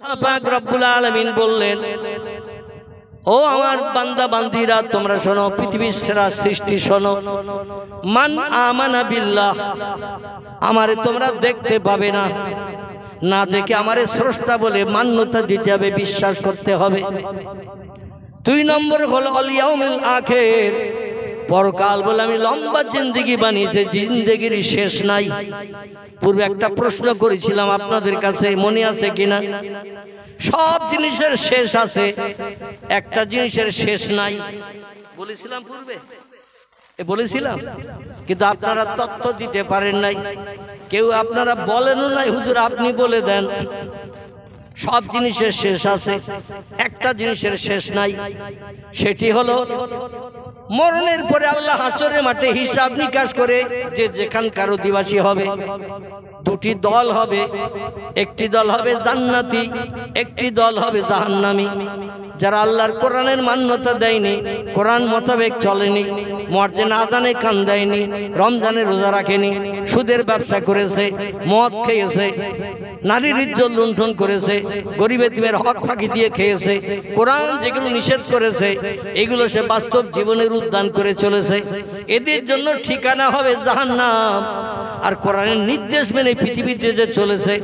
পাক রব্বুল আলামিন বললেন, ও আমার বান্দা বান্দিরা তোমরা শোনো, পৃথিবীর সেরা সৃষ্টি শোনো। মান আমানা বিল্লাহ, আমারে তোমরা দেখতে পাবে না, না দেখে আমারে স্রষ্টা বলে মান্যতা দিতে হবে, বিশ্বাস করতে হবে। 2 নম্বর হলো আল ইয়াউমুল আখির, পরকাল বলে আমি লম্বা জিন্দেগি বানিয়েছি, জিন্দেগির শেষ নাই। পূর্বে একটা প্রশ্ন করেছিলাম আপনাদের কাছে, মনে আছে কিনা? সব জিনিসের শেষ আছে, একটা জিনিসের শেষ নাই। বলেছিলাম পূর্বে, বলেছিলাম, কিন্তু আপনারা তথ্য দিতে পারেন নাই। কেউ আপনারা বলেনও নাই, হুজুর আপনি বলে দেন। সব জিনিসের শেষ আছে, একটা জিনিসের শেষ নাই, সেটি হলো মরণের পরে আল্লাহ হাসরের মাঠে হিসাব নিকাশ করে যে যেখানকার অধিবাসী হবে, 2টি দল হবে। একটি দল হবে জান্নাতি, একটি দল হবে জাহান্নামী। যারা আল্লাহর কোরআনের মান্যতা দেয়নি, কোরআন মোতাবেক চলেনি, মুয়াজ্জিন আযানে কান দেয়নি, রমজানের রোজা রাখেনি, সুদের ব্যবসা করেছে, মদ খেয়েছে, নারীর ইজ্জত লুণ্ঠন করেছে, গরিব এতিমের হক ফাঁকি দিয়ে খেয়েছে, কোরআন যেগুলো নিষেধ করেছে এগুলো সে বাস্তব জীবনের উদ্যান করে চলেছে, এদের জন্য ঠিকানা হবে জাহান্নাম। আর কোরআনের নির্দেশ মেনে পৃথিবীতে যে চলেছে,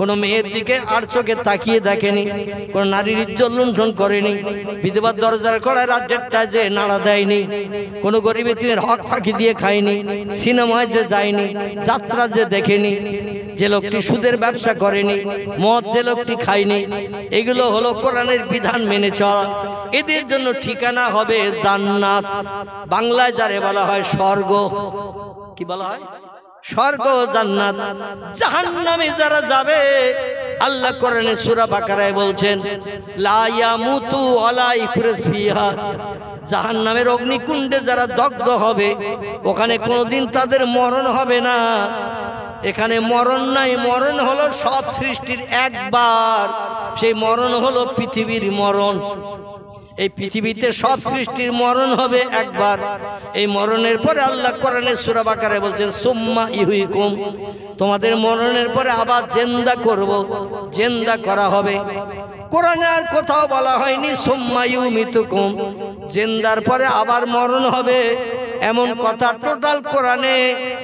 কোনো মেয়ের দিকে আর চোখে তাকিয়ে দেখেনি, কোনো নারীর ইজ্জত লুণ্ঠন করেনি, বিধবার দরজার কড়ায় রাজ্যটা যে নাড়া দেয়নি, কোনো গরিব এতিমের হক ফাঁকি দিয়ে খায়নি, সিনেমায় যে যায়নি, যাত্রা যে দেখেনি, যে লোকটি সুদের ব্যবসা করেনি, মদ যে লোকটি খায়নি, এগুলো হলো কোরআনের বিধান মেনে চলা। এদের জন্য ঠিকানা হবে জান্নাত, বাংলায় যারে বলা হয় স্বর্গ। কি বলা হয়? স্বর্গ, জান্নাত। জাহান্নামে যারা যাবে, আল্লাহ কোরআনে সূরা বাকারায় বলছেন, লা ইয়ামুতু ওয়ালা ইফরাস ফিহা, জাহান্নামের অগ্নিকুণ্ডে যারা দগ্ধ হবে, ওখানে কোনোদিন তাদের মরণ হবে না। এখানে মরণ নাই, মরণ হলো সব সৃষ্টির একবার, সেই মরণ হলো পৃথিবীর মরণ। এই পৃথিবীতে সব সৃষ্টির মরণ হবে একবার। এই মরণের পরে আল্লাহ কোরআনে সূরা বাকারায় বলছেন, সুম্মা ইহয়িকুম, তোমাদের মরণের পরে আবার জিন্দা করব, জিন্দা করা হবে। কোরআনে আর কোথাও বলা হয়নি সুম্মা ইউমিতুকুম, জিন্দার পরে আবার মরণ হবে, এমন কথা টোটাল কোরআনে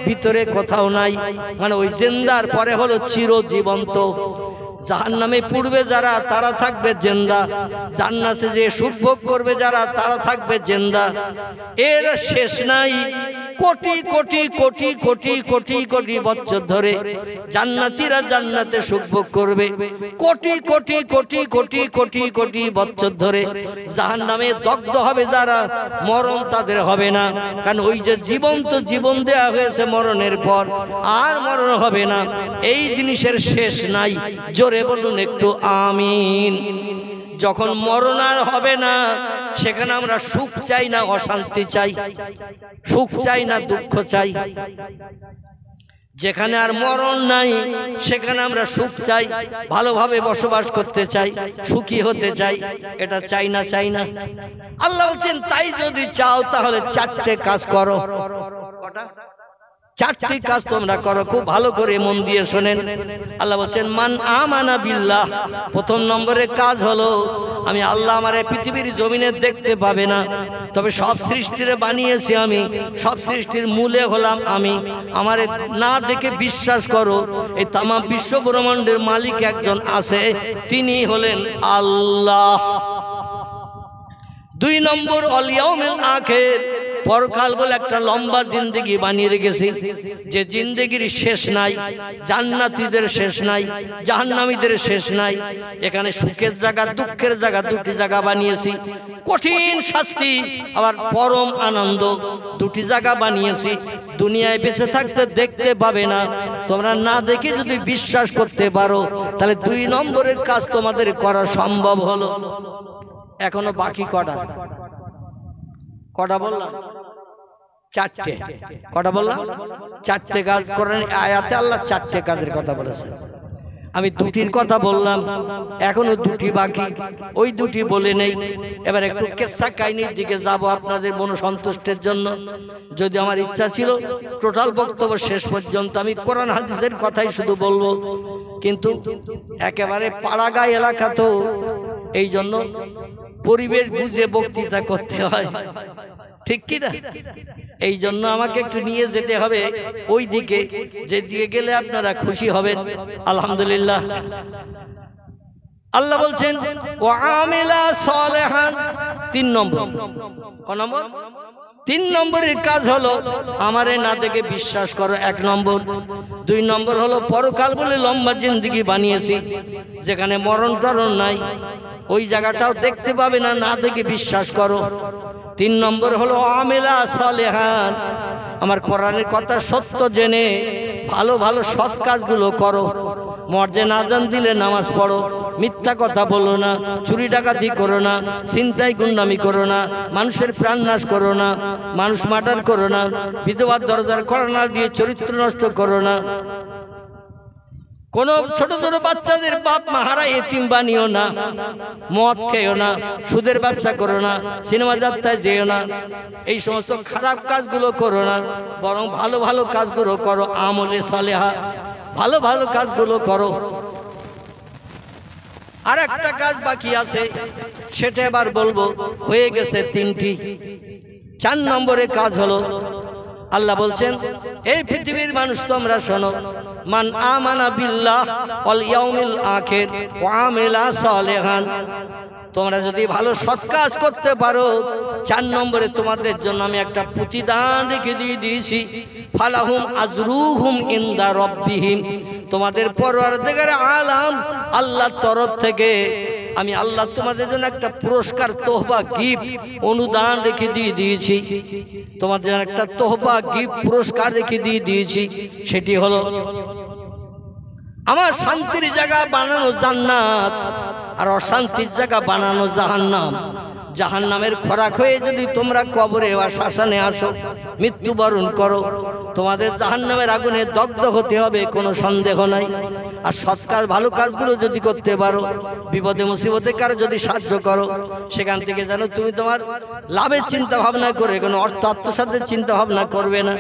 ভিতরে কোথাও নাই। মানে ওই জিন্দার পরে হলো চিরজীবন্ত। জাহান্নামে পূর্বে যারা, তারা থাকবে জিন্দা, জান্নাতে যে সুখ ভোগ করবে যারা, তারা থাকবে জিন্দা। এর শেষ নাই। কোটি কোটি কোটি কোটি কোটি কোটি বছর ধরে জান্নাতীরা জান্নাতে সুখ ভোগ করবে, কোটি কোটি কোটি কোটি কোটি কোটি বছর ধরে জাহান্নামে দগ্ধ হবে যারা, মরণ তাদের হবে না। কারণ ওই যে জীবন্ত জীবন দেয়া হয়েছে মরণের পর, আর মরণ হবে না। এই জিনিসের শেষ নাই। জোরে বলুন একটু আমিন। যখন মরণ আর হবে না, সেখানে আমরা সুখ চাই না অশান্তি চাই, সুখ চাই না দুঃখ চাই। যেখানে আর মরণ নাই, সেখানে আমরা সুখ চাই, ভালোভাবে বসবাস করতে চাই, সুখী হতে চাই। এটা চাই না, চাই না। আল্লাহ বলছেন, তাই যদি চাও তাহলে 4টে কাজ করো। কটা? 4টি কাজ তোমরা করো, খুব ভালো করে মন দিয়ে শোনেন। আল্লাহ বলছেন, মান আমানা বিল্লাহ, প্রথম নম্বরের কাজ হলো, আমি আল্লাহ আমারে পৃথিবীর জমিনে দেখতে পাবে না, তবে সব সৃষ্টিরে বানিয়েছি আমি, সব সৃষ্টির মূলে হলাম আমি। আমারে না দেখে বিশ্বাস করো, এই তামাম বিশ্ব ব্রহ্মাণ্ডের মালিক একজন আছে, তিনি হলেন আল্লাহ। 2 নম্বর আল ইয়াউমুল আখির, পরকাল বলে একটা লম্বা জিন্দেগি বানিয়ে রেখেছি, যে জিন্দেগির শেষ নাই। জান্নাতীদের শেষ নাই, জাহান্নামীদের শেষ নাই। এখানে সুখের জায়গা, দুঃখের জায়গা, 2টি জায়গা বানিয়েছি। কঠিন শাস্তি আবার পরম আনন্দ, 2টি জায়গা বানিয়েছি। দুনিয়ায় বেঁচে থাকতে দেখতে পাবে না, তোমরা না দেখে যদি বিশ্বাস করতে পারো, তাহলে 2 নম্বরের কাজ তোমাদের করা সম্ভব হলো। এখনো বাকি কটা? কটা বললাম? 4টে। কটা বললাম? 4টে কাজ করেন। আয়াতে আল্লাহ 4টে কাজের কথা বলেছেন। আমি 2টির কথা বললাম, এখনো 2টি বাকি, ওই 2টি বলে নেই। এবার একটু কিসসা কাহিনীর দিকে যাব আপনাদের মনোসন্তুষ্টের জন্য। যদি আমার ইচ্ছা ছিল টোটাল বক্তব্য শেষ পর্যন্ত আমি কোরআন হাদিসের কথাই শুধু বলবো, কিন্তু একেবারে পাড়াগাঁও এলাকা তো, এই জন্য পরিবেশ বুঝে বক্তৃতা করতে হয়, ঠিক কি না? এই জন্য আমাকে একটু নিয়ে যেতে হবে ওই দিকে, যেদিকে গেলে আপনারা খুশি হবেন। আলহামদুলিল্লাহ। আল্লাহ বলছেন ওয়া আমিলা সালেহান, 3 নম্বর। ক নম্বর? 3 নম্বরের কাজ হলো আমারে না দেখে বিশ্বাস করো, 1 নম্বর। 2 নম্বর হলো পরকাল বলে লম্বা জিন্দেগি বানিয়েছি, যেখানে মরণ টরণ নাই, ওই জায়গাটাও দেখতে পাবে না, না দেখে বিশ্বাস করো। 3 নম্বর হলো আমিলা সালেহান, আমার কোরআনের কথা সত্য জেনে ভালো ভালো সৎ কাজগুলো করো। মর্জে আজান দিলে নামাজ পড়ো, মিথ্যা কথা বলো না, চুরি ডাকাতি করো না, ছিনতাই গুন্ডামি করো না, মানুষের প্রাণ নাশ করো না, মানুষ মার্ডার করো না, বিধবার দরজার কর্না দিয়ে চরিত্র নষ্ট করো না, কোন ছোট ছোট বাচ্চাদের বাপ মা হারা এতিম বানিও না, মদ খেও না, সুদের ব্যবসা করো না, সিনেমা যাত্রায় যেও না, এই সমস্ত খারাপ কাজগুলো করো না, বরং ভালো ভালো কাজগুলো করো। আমলে সালেহা, ভালো ভালো কাজগুলো করো। আর একটা কাজ বাকি আছে, সেটা এবার বলবো, হয়ে গেছে 3টি। 4 নম্বরের কাজ হলো আল্লাহ বলছেন এই পৃথিবীর মানুষ তোমরা শোনো, মান আমানা বিল্লাহ ওয়াল ইয়াউমিল আখির ওয়া আমিলা সালেহান, তোমরা যদি ভালো সৎ কাজ করতে পারো, 4 নম্বরে তোমাদের জন্য আমি একটা প্রতিদান রেখে দিয়েছি, ফালাহুম আজরুহুম ইনদা রাব্বিহিম, তোমাদের পরওয়ারদিগার আলাম আল্লাহর তরফ থেকে আমি আল্লাহ তোমাদের জন্য একটা পুরস্কার, তোহবা, গিফট, অনুদান রেখে দিয়েছি। তোমাদের জন্য একটা তোহবা, গিফট, পুরস্কার রেখে দিয়েছি। সেটি হলো আমার শান্তির জায়গা বানানো জান্নাত, আর অশান্তির জায়গা বানানো জাহান্নাম। জাহান্নামের খোরাক হয়ে যদি তোমরা কবরে বা শ্মশানে আসো, মৃত্যুবরণ করো, তোমাদের জাহান্নামের আগুনে দগ্ধ হতে হবে, কোনো সন্দেহ নাই। আর সৎ কাজ, ভালো কাজগুলো যদি করতে পারো, বিপদে মুসিবতে কারো যদি সাহায্য করো, সেখান থেকে যেন তুমি তোমার লাভের চিন্তা ভাবনা করে কোনো অর্থ আত্মসাতের চিন্তা ভাবনা করবে না।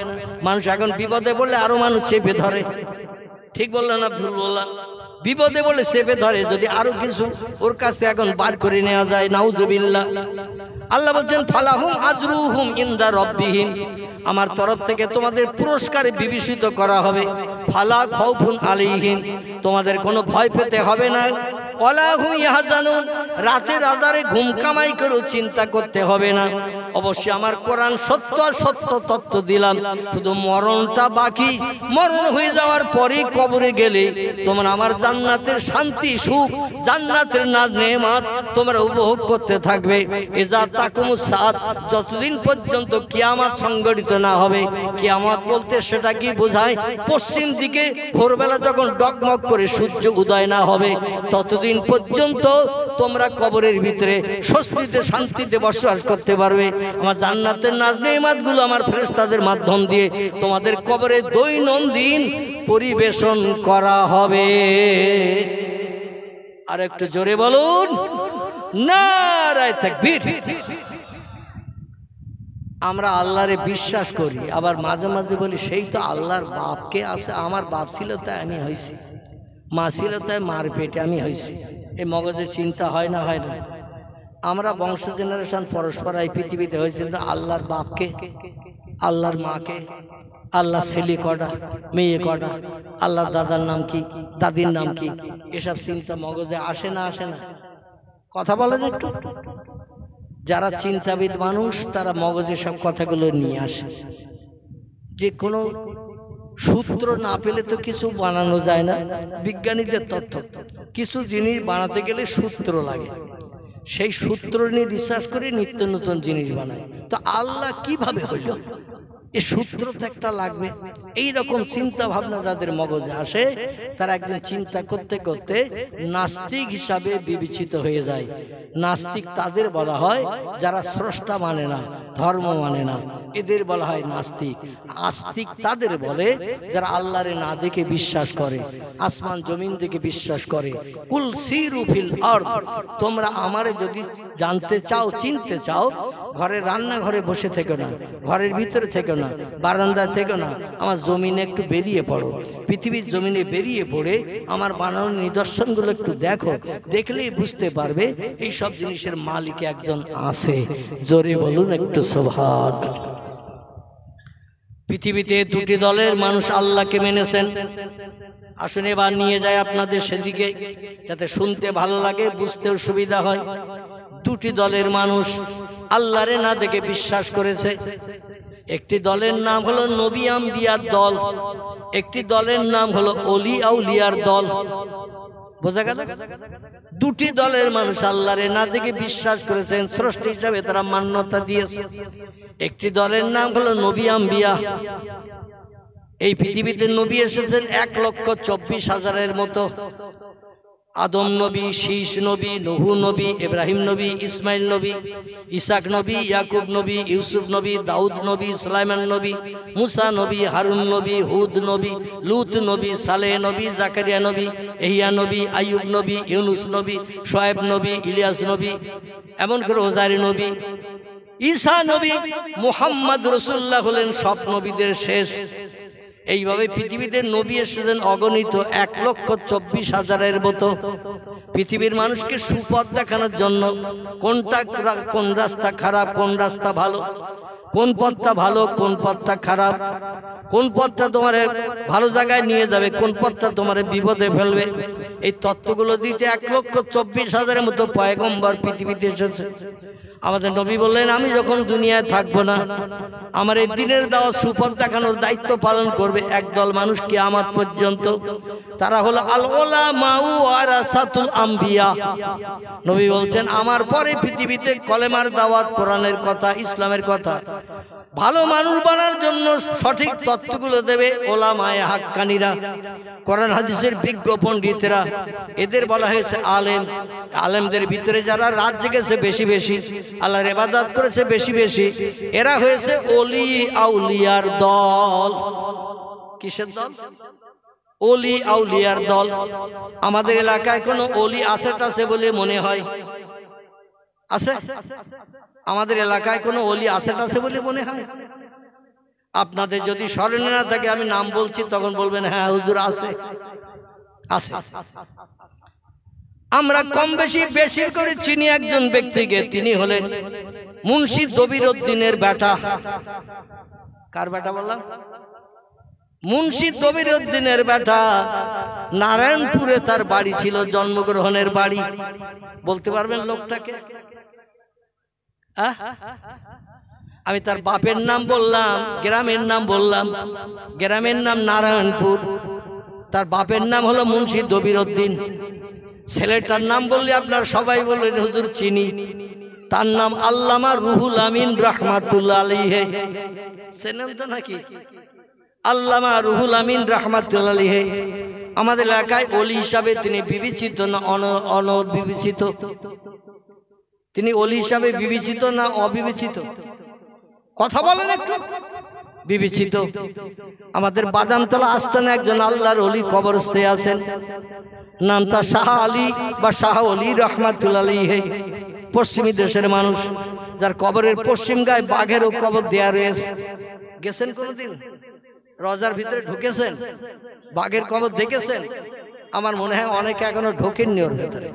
মানুষ এখন বিপদে বললে আরো মানুষ চেপে ধরে, ঠিক বললো না ভুল বললাম? বিপদে বলে চেপে ধরে, যদি আরো কিছু ওর কাছে এখন বার করে নেওয়া যায়, নাউজুবিল্লাহ। আল্লাহ বলছেন ফালাহুম আজরুহুম ইনদা রাব্বিহিম, আমার তরফ থেকে তোমাদের পুরস্কারে বিবেচিত করা হবে। ফালা খাউফুন আলাইহিম, তোমাদের কোনো ভয় পেতে হবে না। ওয়ালা হুম ইয়াহজানুন, রাতের আধারে ঘুম কামাই করে চিন্তা করতে হবে না। অবশ্যই আমার কোরআন সত্য আর সত্য তত্ত্ব দিলাম, শুধু মরণটা বাকি। মরণ হয়ে যাওয়ার পরেই কবরে গেলে তোমরা আমার জান্নাতের শান্তি, সুখ, জান্নাতের নেয়ামত তোমরা উপভোগ করতে থাকবে। এজা তাকুমুস সাআত, যতদিন পর্যন্ত কিয়ামত সংঘটিত না হবে। কিয়ামত বলতে সেটা কি বোঝায়? পশ্চিম দিকে ভোরবেলা যখন ডগমগ করে সূর্য উদয় না হবে, ততদিন পর্যন্ত তোমরা কবরের ভিতরে স্বস্তিতে শান্তিতে বসবাস করতে পারবে। আমার জান্নাতের নাজ নেয়ামতগুলো আমার ফেরেশতাদের মাধ্যম দিয়ে তোমাদের কবরে দৈনন্দিন পরিবেশন করা হবে। আর একটু জোরে বলুন নারায়ে তাকবীর। আমরা আল্লাহরে বিশ্বাস করি, আবার মাঝে মাঝে বলি সেই তো আল্লাহর বাপকে আছে, আমার বাপ ছিল তাই আমি হয়েছি, মা ছিল তাই মার পেটে আমি হয়েছি। এই মগজে চিন্তা হয় না? হয় না? আমরা বংশ জেনারেশন পরস্পর এই পৃথিবীতে হয়েছে, আল্লাহর বাপকে, আল্লাহর মাকে, আল্লাহ ছেলে কটা, মেয়ে কটা, আল্লাহর দাদার নাম কি, দাদির নাম কি, এসব চিন্তা মগজে আসে না? আসে না? কথা বলেন একটু। যারা চিন্তাবিদ মানুষ তারা মগজে সব কথাগুলো নিয়ে আসে। যে কোনো সূত্র না পেলে তো কিছু বানানো যায় না। বিজ্ঞানীদের তথ্য, কিছু জিনিস বানাতে গেলে সূত্র লাগে, সেই সূত্র নিয়ে রিসার্চ করে নিত্য নতুন জিনিস বানায়। তো আল্লাহ কিভাবে হইল, এ সূত্র তো একটা লাগবে। এই রকম চিন্তা ভাবনা যাদের মগজে আসে, তারা একদিন চিন্তা করতে করতে নাস্তিক হিসাবে বিবেচিত হয়ে যায়। নাস্তিক তাদের বলা হয় যারা স্রষ্টা মানে না, ধর্ম মানে না, এদের বলা হয় নাস্তিক। আস্তিক তাদের বলে যারা আল্লাহরে না দেখে বিশ্বাস করে, আসমান জমিন দেখে বিশ্বাস করে। কুল সিরু ফিল আরদ, তোমরা আমারে যদি জানতে চাও, চিনতে চাও, ঘরের রান্নাঘরে বসে থেকো না, ঘরের ভিতরে থেকো না, বারান্দা থেকো না, আমার জমিনে একটু বেরিয়ে পড়ো। পৃথিবীর জমিনে বেরিয়ে পড়ে আমার বানানোর নিদর্শনগুলো একটু দেখো, দেখলেই বুঝতে পারবে এই সব জিনিসের মালিক একজন আছে। জোরে বলুন একটু সুবহান। পৃথিবীতে দুটি দলের মানুষ আল্লাহকে মেনেছেন। আসুন এবার নিয়ে যায় আপনাদের সেদিকে, যাতে শুনতে ভালো লাগে, বুঝতেও সুবিধা হয়। দুটি দলের মানুষ আল্লাহরে না দেখে বিশ্বাস করেছে। একটি দলের নাম হলো নবী আম্বিয়ার দল, একটি দলের নাম হলো অলি আউলিয়ার দল। বোঝা গেল? দুটি দলের মানুষ আল্লাহরে না দেখে বিশ্বাস করেছেন, স্রষ্টা হিসাবে তারা মান্যতা দিয়েছে। একটি দলের নাম হলো নবী আম্বিয়া। এই পৃথিবীতে নবী এসেছেন 1,24,000-এর মতো। আদম নবী, শীষ নবী, নুহু নবী, ইব্রাহিম নবী, ইসমাইল নবী, ইসাক নবী, ইয়াকুব নবী, ইউসুফ নবী, দাউদ নবী, সুলাইমান নবী, মুসা নবী, হারুন নবী, হুদ নবী, লুত নবী, সালেহ নবী, জাকারিয়া নবী, ইহইয়া নবী, আইয়ুব নবী, ইউনুস নবী, শোয়েব নবী, ইলিয়াস নবী, এমন করে ওজারি নবী, ঈসা নবী, মুহাম্মদ রাসূলুল্লাহ হলেন সব নবীদের শেষ। এইভাবে পৃথিবীতে নবী এসেছেন অগণিত, 1,24,000-এর মতো। পৃথিবীর মানুষকে সুপথ দেখানোর জন্য কোন রাস্তা খারাপ, কোন রাস্তা ভালো, কোন পথটা ভালো, কোন পথটা খারাপ, কোন পথটা তোমার ভালো জায়গায় নিয়ে যাবে, কোন পথটা তোমার বিপদে ফেলবে, এই তত্ত্বগুলো দিতে 1,24,000-এর মতো পয়গম্বর পৃথিবীতে এসেছে। আমাদের নবী বললেন, আমি যখন দুনিয়ায় থাকবো না, আমার এই দিনের দাওয়াত সুপথ দেখানোর দায়িত্ব পালন করবে একদল মানুষ কিয়ামত পর্যন্ত। তারা হলো আল উলামাউ ওয়ারাসাতুল আম্বিয়া। নবী বলছেন, আমার পরে পৃথিবীতে কলেমার দাওয়াত, কোরআনের কথা, ইসলামের কথা, ভালো মানুষ বানার জন্য সঠিক তত্ত্বগুলো দেবে ওলামায়ে হাক্কানিরা, কোরআন হাদিসের বিজ্ঞ পণ্ডিতেরা। এদের বলা হয়েছে আলেম। আলেমদের ভিতরে যারা রাত জেগেছে বেশি বেশি, আল্লাহর ইবাদত করেছে বেশি বেশি, এরা হয়েছে ওলি আউলিয়ার দল। কিসের দল? ওলি আউলিয়ার দল। আমাদের এলাকায় কোনো ওলি আছে বলে মনে হয়? আছে? আমাদের এলাকায় কোনো ওলি আছে বলে মনে হয়? আপনাদের যদি স্মরণে না থাকে, আমি নাম বলছি, তখন বলবেন হ্যাঁ হুজুর আছে। আছে। আমরা কম বেশি বেশির করে চিনি একজন ব্যক্তিকে, তিনি হলেন মুন্সি দবিরউদ্দিনের বেটা। কার বেটা বললাম? মুন্সি দবিরউদ্দিনের বেটা। নারায়ণপুরে তার বাড়ি ছিল, জন্মগ্রহণের বাড়ি। বলতে পারবেন লোকটাকে? আমি তার বাপের নাম বললাম, গ্রামের নাম বললাম। গ্রামের নাম নারায়ণপুর, তার বাপের নাম হলো মুন্সি দবিরউদ্দিন। ছেলেটার নাম বললে আপনারা সবাই বললেন হুজুর চিনি। তার নাম আল্লামা রুহুল আমিন রাহমাতুল্লাহ আলাইহি। চেনেন তো নাকি? আল্লামা রুহুল আমিন রাহমাতুল্লাহ আলাইহি আমাদের এলাকায় ওলি হিসাবে তিনি বিবেচিত না অনবিবেচিত? তিনি ওলি হিসাবে বিবেচিত না অবিবেচিত? কথা বলেন একটু। বিবেচিত। আমাদের বাদামতলা আস্তানে একজন আল্লাহর ওলি কবরস্থে আছেন, নাম তার শাহ আলী বা শাহ ওলি রাহমাতুল্লাহ আলাইহি। পশ্চিমী দেশের মানুষ, যার কবরের পশ্চিম গায়ে বাঘেরও কবর দেয়া রয়েছে। গেছেন কোনোদিন? রজার ভিতরে ঢুকেছেন? বাঘের কবর দেখেছেন? আমার মনে হয় অনেকে এখনো ঢোকেননি ওর ভেতরে।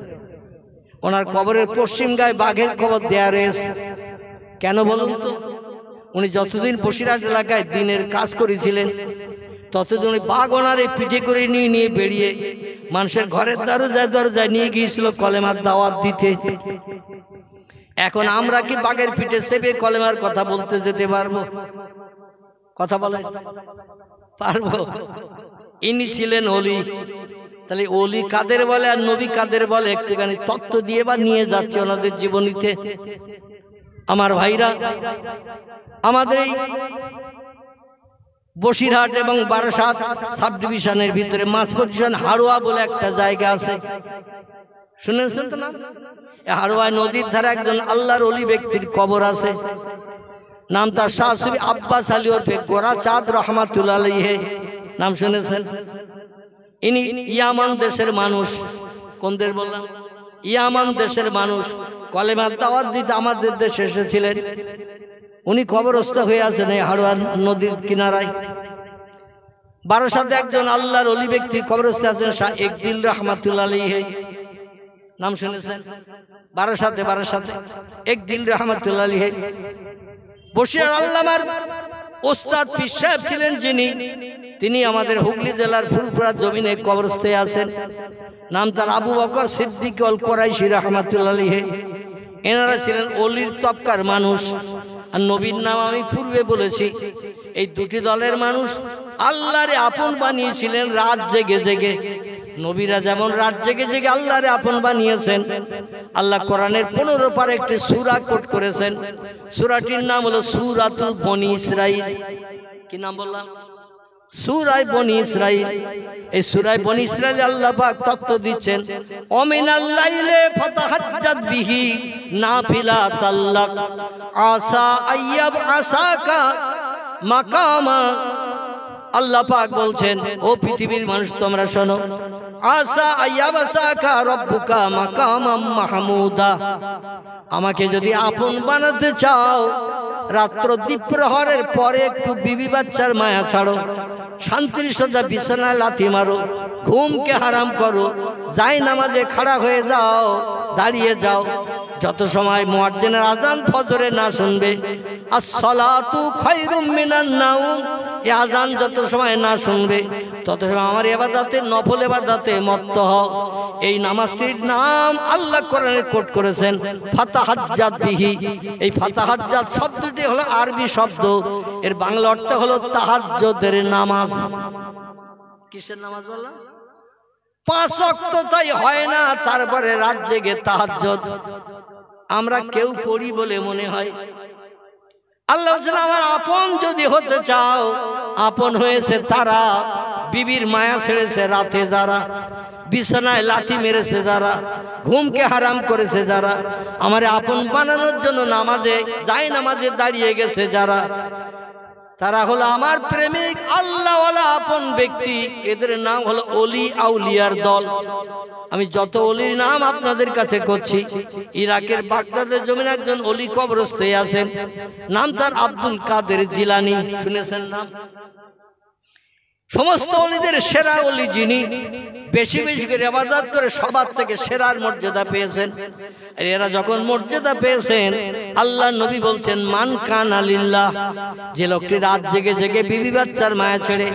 ওনার কবরের পশ্চিম গায়ে বাঘের কবর দেয়া রয়েছে। কেন বলুন তো? উনি যতদিন বসিরহাট এলাকায় দিনের কাজ করেছিলেন, ততদিন উনি বাঘ ওনার এই পিঠে করে নিয়ে বেরিয়ে মানুষের ঘরের দরজায় নিয়ে গিয়েছিল কলেমার দাওয়াত দিতে। এখন আমরা কি বাঘের পিঠে চেপে কলেমার কথা বলতে যেতে পারবো? কথা বলে পারবো? ইনি ছিলেন ওলি। তাহলে ওলি কাদের বলে আর নবী কাদের বলে একটুখানি তত্ত্ব দিয়ে বা নিয়ে যাচ্ছে ওনাদের জীবনীতে। আমার ভাইরা, আমাদের এই বসিরহাট এবং বারাসাত সাব ডিভিশনের ভিতরে মাঝপজিশন হাড়োয়া বলে একটা জায়গা আছে, শুনেছেন তো না? হাড়োয়া নদীর ধারে একজন আল্লাহর ওলি ব্যক্তির কবর আছে। নাম তার শাহ সুফি আব্বাস আলী ওরফে গোরা চাঁদ রহমাতুল্লাহ আলাইহি, নাম শুনেছেন? ইনি ইয়ামান দেশের মানুষ। কোন দেশ বললাম? ইয়ামান দেশের মানুষ। কলেমার দাওয়াত দিতে আমাদের দেশে এসেছিলেন। উনি কবরস্থ হয়ে আছেন এই হাড়োয়ার নদীর কিনারায়। বারাসাতে একজন আল্লাহর ওলি ব্যক্তি কবরস্থ আছেন, শাহ একদিল রহমাতুল্লাহ আলাইহি, নাম শুনেছেন? বারাসাতে একদিল রহমাতুল্লাহ আলাইহি। বসিয়ার আল্লামার ওস্তাদ পীর সাহেব ছিলেন যিনি, তিনি আমাদের হুগলি জেলার ফুরফুরা জমিনে কবরস্থে আছেন। নাম তার আবু বকর সিদ্দিক আল কোরাইশি রহমাতুল্লাহ আলাইহি। এনারা ছিলেন অলির তবকার মানুষ। আর নবীর নাম আমি পূর্বে বলেছি, এই দুটি দলের মানুষ আল্লাহরে আপন বানিয়েছিলেন রাত জেগে জেগে। নবীরা যেমন রাত জেগে জেগে আল্লাহরে আপন বানিয়েছেন, আল্লাহ কোরআনের 15 পারা একটি সূরা কোট করেছেন। সূরাটির নাম হলো সূরাতুল বনি ইসরাইল। কি নাম বললাম? সূরায়ে বনি ইসরাইল। এই সূরায়ে বনি ইসরাইল আল্লাহ পাক তত্ত্ব দিচ্ছেন, অমিনাল লাইলে ফাতাহাজ্জাত বিহি নাফিলাতাল্লাক আসা আইয়াব আসাকা মাকামা। আল্লাহ পাক বলছেন, ও পৃথিবীর মানুষ তোমরা শোনো, আসা আইয়াব আসাকা রব্বুকা মাকামাম মাহমুদা। আমাকে যদি আপন বানাতে চাও, রাত্র দ্বীপ্রহরের পরে একটু বিবি বাচ্চার মায়া ছাড়ো, শান্তির সজ্জা বিছানায় লাথি মারো, ঘুমকে হারাম করো, যাই নামাজে খাড়া হয়ে যাও, দাঁড়িয়ে যাও। যত সময় মুয়াজ্জিনের আজান ফজরে না শুনবে, আসসালাতু খায়রুম মিনান নাওম, এই আজান যত সময় না শুনবে, তত সময় আমার ইবাদতে, নফল ইবাদতে মত্ত হও। এই নামাজটির নাম আল্লাহ কোরআনে কোট করেছেন ফাতাহাজ্জাত বিহি। এই ফাতাহাজ্জাত শব্দটি হলো আরবি শব্দ, এর বাংলা অর্থ হলো তাহাজ্জুদের নামাজ। কিসের নামাজ বললাম? 5 ওয়াক্ত তাই হয় না, তারপরে রাত জেগে তাহাজ্জুদ আমরা কেউ পড়ি বলে মনে হয়। আল্লাহ বলেন, আমার আপন যদি হতে চাও, আপন হয়েছে তারা, বিবির মায়া ছেড়েছে রাতে যারা, বিছানায় লাঠি মেরেছে যারা, ঘুমকে হারাম করেছে যারা, আমারে আপন বানানোর জন্য নামাজে যাই নামাজে দাঁড়িয়ে গেছে যারা, তারা হলো আমার প্রেমিক আল্লাহওয়ালা আপন ব্যক্তি। এদের নাম হলো অলি আউলিয়ার দল। আমি যত অলির নাম আপনাদের কাছে করছি, ইরাকের বাগদাদের জমিনে একজন অলি কবরস্থ আছেন, নাম তার আব্দুল কাদের জিলানী। শুনেছেন নাম? সমস্ত অলিদের সেরা অলি যিনি, বেশি বেশি করে ইবাদত করে সবার থেকে সেরার মর্যাদা পেয়েছেন। এরা যখন মর্যাদা পেয়েছেন, আল্লাহ নবী বলছেন, মান কানা লিল্লাহ, যে লোকটি রাত জেগে জেগে বিবি বাচ্চার মায়া ছেড়ে,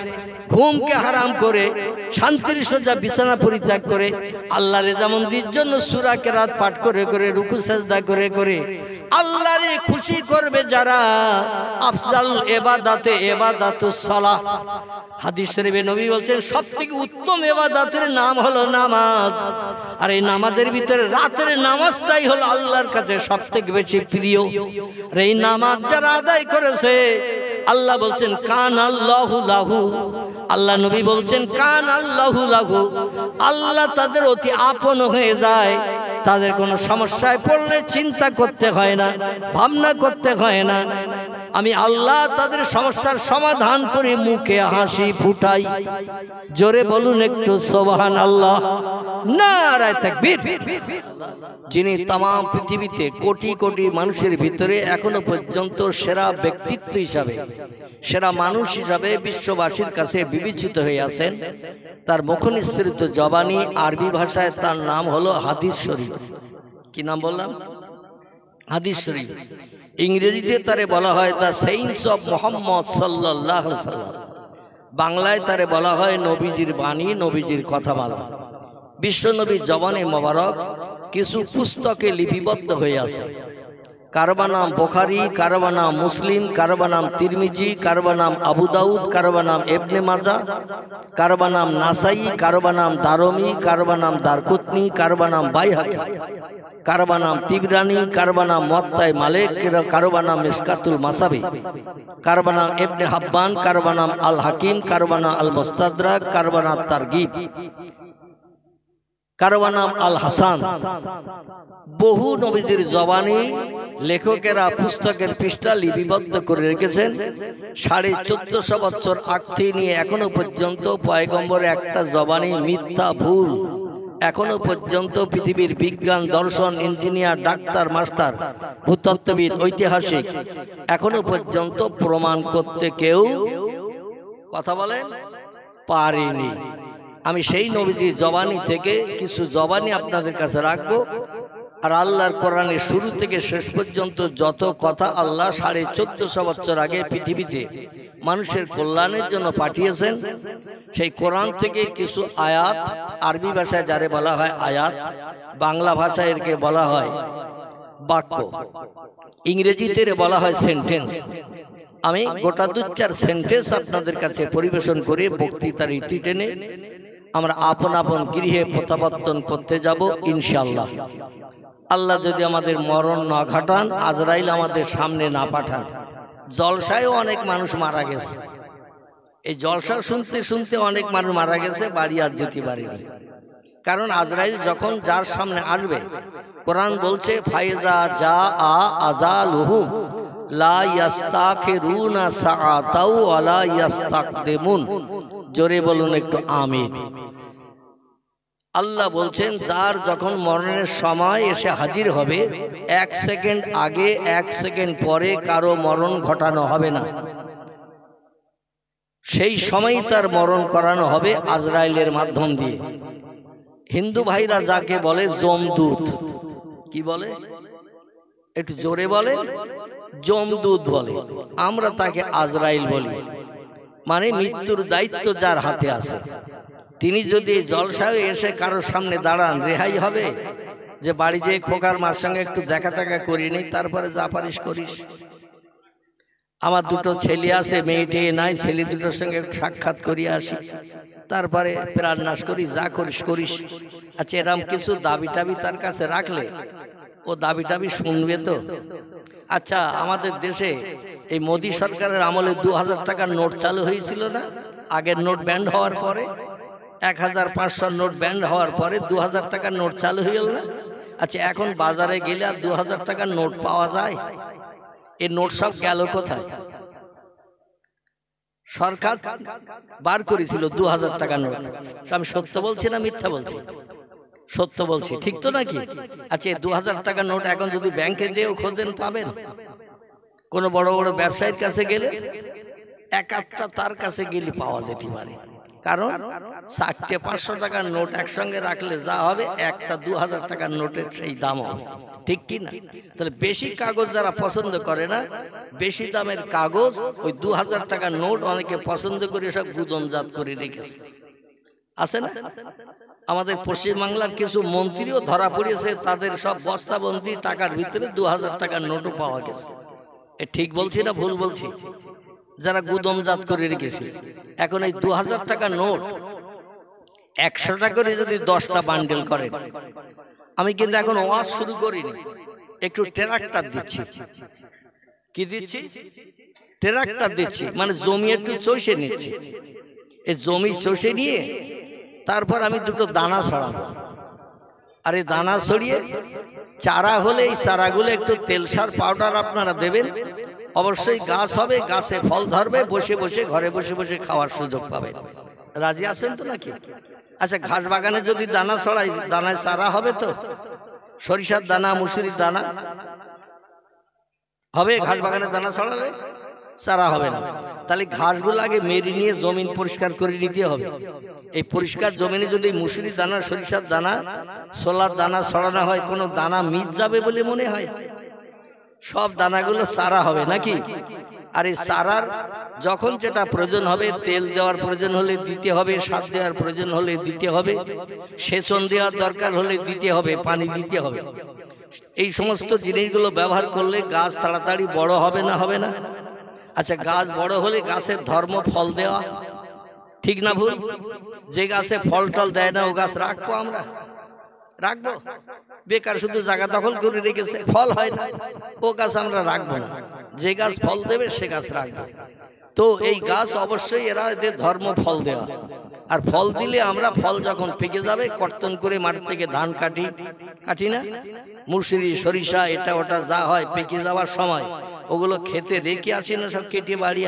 ঘুমকে হারাম করে, শান্তির সজ্জা বিছানা পরিত্যাগ করে, আল্লাহর রেজামন্দির জন্য সূরা কেরাত পাঠ করে করে, রুকু সাজদা করে করে আল্লাহরে খুশি করবে যারা, আফজাল ইবাদাতে ইবাদাতুস সালাহ। হাদিস শরীফে নবী বলছেন, সবথেকে উত্তম ইবাদতের নাম হলো নামাজ। আর এই নামাজের ভিতরে রাতের নামাজটাই হলো আল্লাহর কাছে সবথেকে বেশি প্রিয়। আর এই নামাজ যারা আদায় করেছে, আল্লাহ বলছেন কান আল্লাহু লাহু, আল্লাহ নবী বলছেন কান আল্লাহু লাহু, আল্লাহ তাদের অতি আপন হয়ে যায়। তাদের কোনো সমস্যায় পড়লে চিন্তা করতে হয় না, ভাবনা করতে হয় না, আমি আল্লাহ তাদের সমস্যার সমাধান করে মুখে হাসি ফুটাই। জোরে বলুন একটু সুবহানাল্লাহ, নারায়ে তাকবীর। যিনি तमाम পৃথিবীতে কোটি কোটি মানুষের ভিতরে এখনো পর্যন্ত সেরা ব্যক্তিত্ব হিসাবে, সেরা মানুষ হিসাবে বিশ্ববাসীর কাছে বিবেচিত হয়ে আছেন, তার মুখনিসৃত জবানি আরবি ভাষায় তার নাম হলো হাদিস শরীফ। কি নাম বললাম? হাদিস শরীফ। ইংরেজিতে তারে বলা হয় দ্য সেইন্স অফ মুহাম্মদ সাল্লাল্লাহু আলাইহি সাল্লাম। বাংলায় তারে বলা হয় নবীজির বাণী, নবীজির কথা বলা। বিশ্বনবীর জবানে মোবারক কিছু পুস্তকে লিপিবদ্ধ হয়ে আছে। কারবা নাম বুখারী, কারবা নাম মুসলিম, কারবা নাম তিরমিজি, কারবা নাম আবু দাউদ, কারবা নাম ইবনে মাজাহ, কারবা নাম নাসাই, কারবা নাম দারমি, কারবা নাম দারকুতনি, কারবা নাম বাইহাকি, কারবা নাম তিবরানি, কারবা নাম মুওয়াত্তা মালিক, কারবা নাম মিশকাতুল মাসাবি, কারবা নাম ইবনে হাব্বান, কারবা নাম আল হাকিম, কারবা নাম আল মুস্তাদরাক, কারবা নাম তারগিব, কারো নাম আল হাসান। বহু নবীদের জবানি লেখকেরা পুস্তকের পৃষ্ঠা লিপিবদ্ধ করে রেখেছেন। 1450 বছর আগ থেকে নিয়ে এখনো পর্যন্ত পয়গম্বরের একটা জবানি মিথ্যা ভুল এখনো পর্যন্ত পৃথিবীর বিজ্ঞান, দর্শন, ইঞ্জিনিয়ার, ডাক্তার, মাস্টার, ভূতত্ত্ববিদ, ঐতিহাসিক এখনো পর্যন্ত প্রমাণ করতে কেউ কথা বলেন পারেনি। আমি সেই নবীজির জবানি থেকে কিছু জবানি আপনাদের কাছে রাখবো। আর আল্লাহর কোরআনের শুরু থেকে শেষ পর্যন্ত যত কথা আল্লাহ 1450 বছর আগে পৃথিবীতে মানুষের কল্যাণের জন্য পাঠিয়েছেন, সেই কোরআন থেকে কিছু আয়াত, আরবি ভাষায় যারে বলা হয় আয়াত, বাংলা ভাষায় এরকে বলা হয় বাক্য, ইংরেজিতে বলা হয় সেন্টেন্স। আমি গোটা 2-4 সেন্টেন্স আপনাদের কাছে পরিবেশন করে বক্তৃতার ইতি টেনে আমরা আপন আপন গৃহে প্রত্যাবর্তন করতে যাব ইনশাআল্লাহ। আল্লাহ যদি আমাদের মরণ না ঘটান, আজরাইল আমাদের সামনে না পাঠান। জলসায়ও অনেক মানুষ মারা গেছে, এই জলসা শুনতে শুনতে অনেক মানুষ মারা গেছে, বাড়ি আর যেতে পারেনি। কারণ আজরাইল যখন যার সামনে আসবে, কোরআন বলছে ফাইজা যা আজালুহুম লা ইস্তাখিরুনা সাআতাও ওয়ালা ইস্তাকদিমুন। জোরে বলুন একটু আমিন। আল্লাহ বলছেন যার যখন মরণের সময় এসে হাজির হবে, 1 সেকেন্ড আগে 1 সেকেন্ড পরে কারো মরণ ঘটানো হবে না। সেই সময়ই তার মরণ করানো হবে আজরাইলের মাধ্যম দিয়ে। হিন্দু ভাইরা যাকে বলে যমদূত, কি বলে একটু জোরে বলে, যমদূত বলে, আমরা তাকে আজরাইল বলি। মানে মৃত্যুর দায়িত্ব যার হাতে আছে। তিনি যদি জলসায় এসে কারোর সামনে দাঁড়ান, রেহাই হবে যে বাড়ি যেয়ে খোকার মার সঙ্গে একটু দেখা টাকা করি নেই, তারপরে যা পারিস করিস। আমার 2টো ছেলে আছে, মেয়েটি নাই, ছেলে 2টোর সঙ্গে একটু সাক্ষাৎ করিয়ে আসি, তারপরে প্রাণ নাশ করি, যা করিস করিস। আচ্ছা, এরম কিছু দাবি টাবি তার কাছে রাখলে ও দাবি টাবি শুনবে তো? আচ্ছা, আমাদের দেশে এই মোদী সরকারের আমলে 2000 টাকার নোট চালু হয়েছিল না? আগের নোট ব্যান্ড হওয়ার পরে 1500 নোট ব্যান্ড হওয়ার পরে 2000 টাকার নোট চালু হয়ে গেল না? আচ্ছা, এখন বাজারে গেলে আর 2000 টাকার নোট পাওয়া যায়? এই নোট সব গেল কোথায়? সরকার বার করেছিল 2000 টাকার নোট। আমি সত্য বলছি না মিথ্যা বলছি? সত্য বলছি, ঠিক তো নাকি? আচ্ছা, 2000 টাকার নোট এখন যদি ব্যাংকে যেও খোঁজেন পাবেন? কোনো বড় বড় ব্যবসায়ীর কাছে গেলে একটা তার কাছে গেলে পাওয়া যেতে পারে। কারণ 4টে 500 টাকার নোট একসঙ্গে রাখলে যা হবে, একটা 2000 টাকার নোটের সেই দাম হবে, ঠিক কি না? তাহলে বেশি কাগজ যারা পছন্দ করে না, বেশি দামের কাগজ, ওই 2000 টাকার নোট অনেকে পছন্দ করে সব গুদমজাত করে রেখেছে, আছে না? আমাদের পশ্চিমবাংলার কিছু মন্ত্রীও ধরা পড়েছে, তাদের সব বস্তাবন্দি টাকার ভিতরে 2000 টাকার নোটও পাওয়া গেছে। এ ঠিক বলছি না ভুল বলছি? যারা গুদমজাত করে রেখেছে। এখন এই 2000 টাকার নোট 100 টাকা করে যদি 10টা বান্ডেল করেন, আমি কিন্তু এখন ওয়াজ শুরু করিনি, একটু ট্রাক্টর দিচ্ছি। কি দিচ্ছি? ট্রাক্টর দিচ্ছি, মানে জমি একটু চষে নিচ্ছি। এই জমি চষে নিয়ে তারপর আমি 2টো দানা ছড়াবো। আর এই দানা ছড়িয়ে চারা হলে এই চারাগুলো একটু তেল সার পাউডার আপনারা দেবেন, অবশ্যই গাছ হবে, গাছে ফল ধরবে, বসে বসে ঘরে বসে বসে খাওয়ার সুযোগ পাবেন। রাজি আছেন তো নাকি? আচ্ছা, ঘাস বাগানে যদি দানা ছড়াই, দানায় চারা হবে তো? সরিষার দানা, মুসুরির দানা হবে? ঘাস বাগানে দানা ছড়ালে চারা হবে না। তাহলে ঘাসগুলো আগে মেরে নিয়ে জমিন পরিষ্কার করে নিতে হবে। এই পরিষ্কার জমিনে যদি মুসুরির দানা, সরিষার দানা, ছোলার দানা ছড়ানো হয়, কোনো দানা মিট যাবে বলে মনে হয়? সব দানাগুলো চারা হবে নাকি? আর এই চারার যখন যেটা প্রয়োজন হবে, তেল দেওয়ার প্রয়োজন হলে দিতে হবে, সার দেওয়ার প্রয়োজন হলে দিতে হবে, সেচন দেওয়ার দরকার হলে দিতে হবে, পানি দিতে হবে। এই সমস্ত জিনিসগুলো ব্যবহার করলে গাছ তাড়াতাড়ি বড় হবে না? হবে না? আচ্ছা, গাছ বড় হলে গাছের ধর্ম ফল দেওয়া, ঠিক না ভুল? যে গাছে ফল টল দেয় না, ও গাছ রাখবো আমরা? রাখবো? বেকার শুধু জায়গা দখল করে রেখেছে, ফল হয় না, ও গাছ আমরা রাখবো না। যে গাছ ফল দেবে সে গাছ রাখবো। তো এই গাছ অবশ্যই এরা এদের ধর্ম ফল দেওয়া। আর ফল দিলে আমরা ফল যখন পেকে যাবে কর্তন করে মাঠ থেকে ধান কাটি না, মুসুরি সরিষা এটা ওটা যা হয় পেকে যাওয়ার সময় ওগুলো খেতে রেখে আসি না, সব কেটে বাড়ি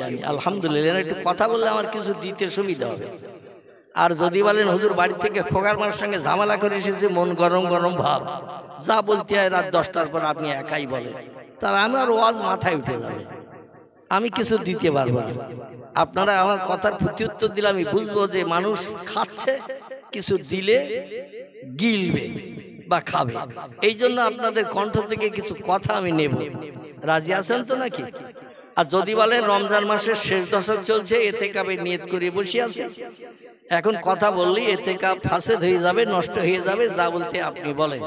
আনি। আলহামদুলিল্লাহ। একটু কথা বললে আমার কিছু দিতে সুবিধা হবে। আর যদি বলেন হুজুর বাড়ি থেকে খোকার মার সঙ্গে ঝামেলা করে এসেছে, মন গরম গরম ভাব, যা বলতে হয় রাত 10টার পর আপনি একাই বলেন, তাহলে আমার ওয়াজ মাথায় উঠে যাবে, আমি কিছু দিতে পারবো না। আপনারা আমার কথার প্রত্যুত্তর দিলে আমি বুঝবো যে মানুষ খাচ্ছে, কিছু দিলে গিলবে বা খাবে। এই জন্য আপনাদের কণ্ঠ থেকে কিছু কথা আমি নেব। রাজি আছেন তো নাকি? আর যদি বলেন রমজান মাসের শেষ দশক চলছে, এতেকাবে নিয়ত করে বসে আছে, এখন কথা বললেই এতেকাব ফাসেদ হয়ে যাবে, নষ্ট হয়ে যাবে, যা বলতে আপনি বলেন।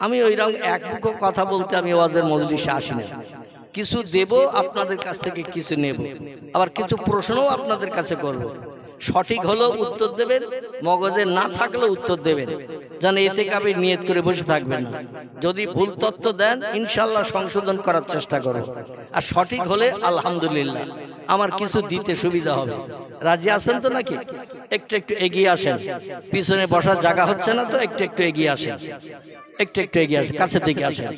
আমি ওইরকম এক বুকো কথা বলতে আমি ওয়াজের মজলিসে আসি না। কিছু দেব আপনাদের কাছ থেকে, কিছু নেব, আবার কিছু প্রশ্নও আপনাদের কাছে করব। সঠিক হলেও উত্তর দেবেন, মগজে না থাকলেও উত্তর দেবেন, যেন এতেকাবে নিয়ত করে বসে থাকবেন না। যদি ভুল তথ্য দেন ইনশাল্লাহ সংশোধন করার চেষ্টা করব, আর সঠিক হলে আলহামদুলিল্লাহ আমার কিছু দিতে সুবিধা হবে। রাজি আছেন তো নাকি? একটু একটু এগিয়ে আসেন, পিছনে বসার জায়গা হচ্ছে না তো, একটু একটু এগিয়ে আসেন, একটু একটু এগিয়ে আসেন, কাছে থেকে আসেন,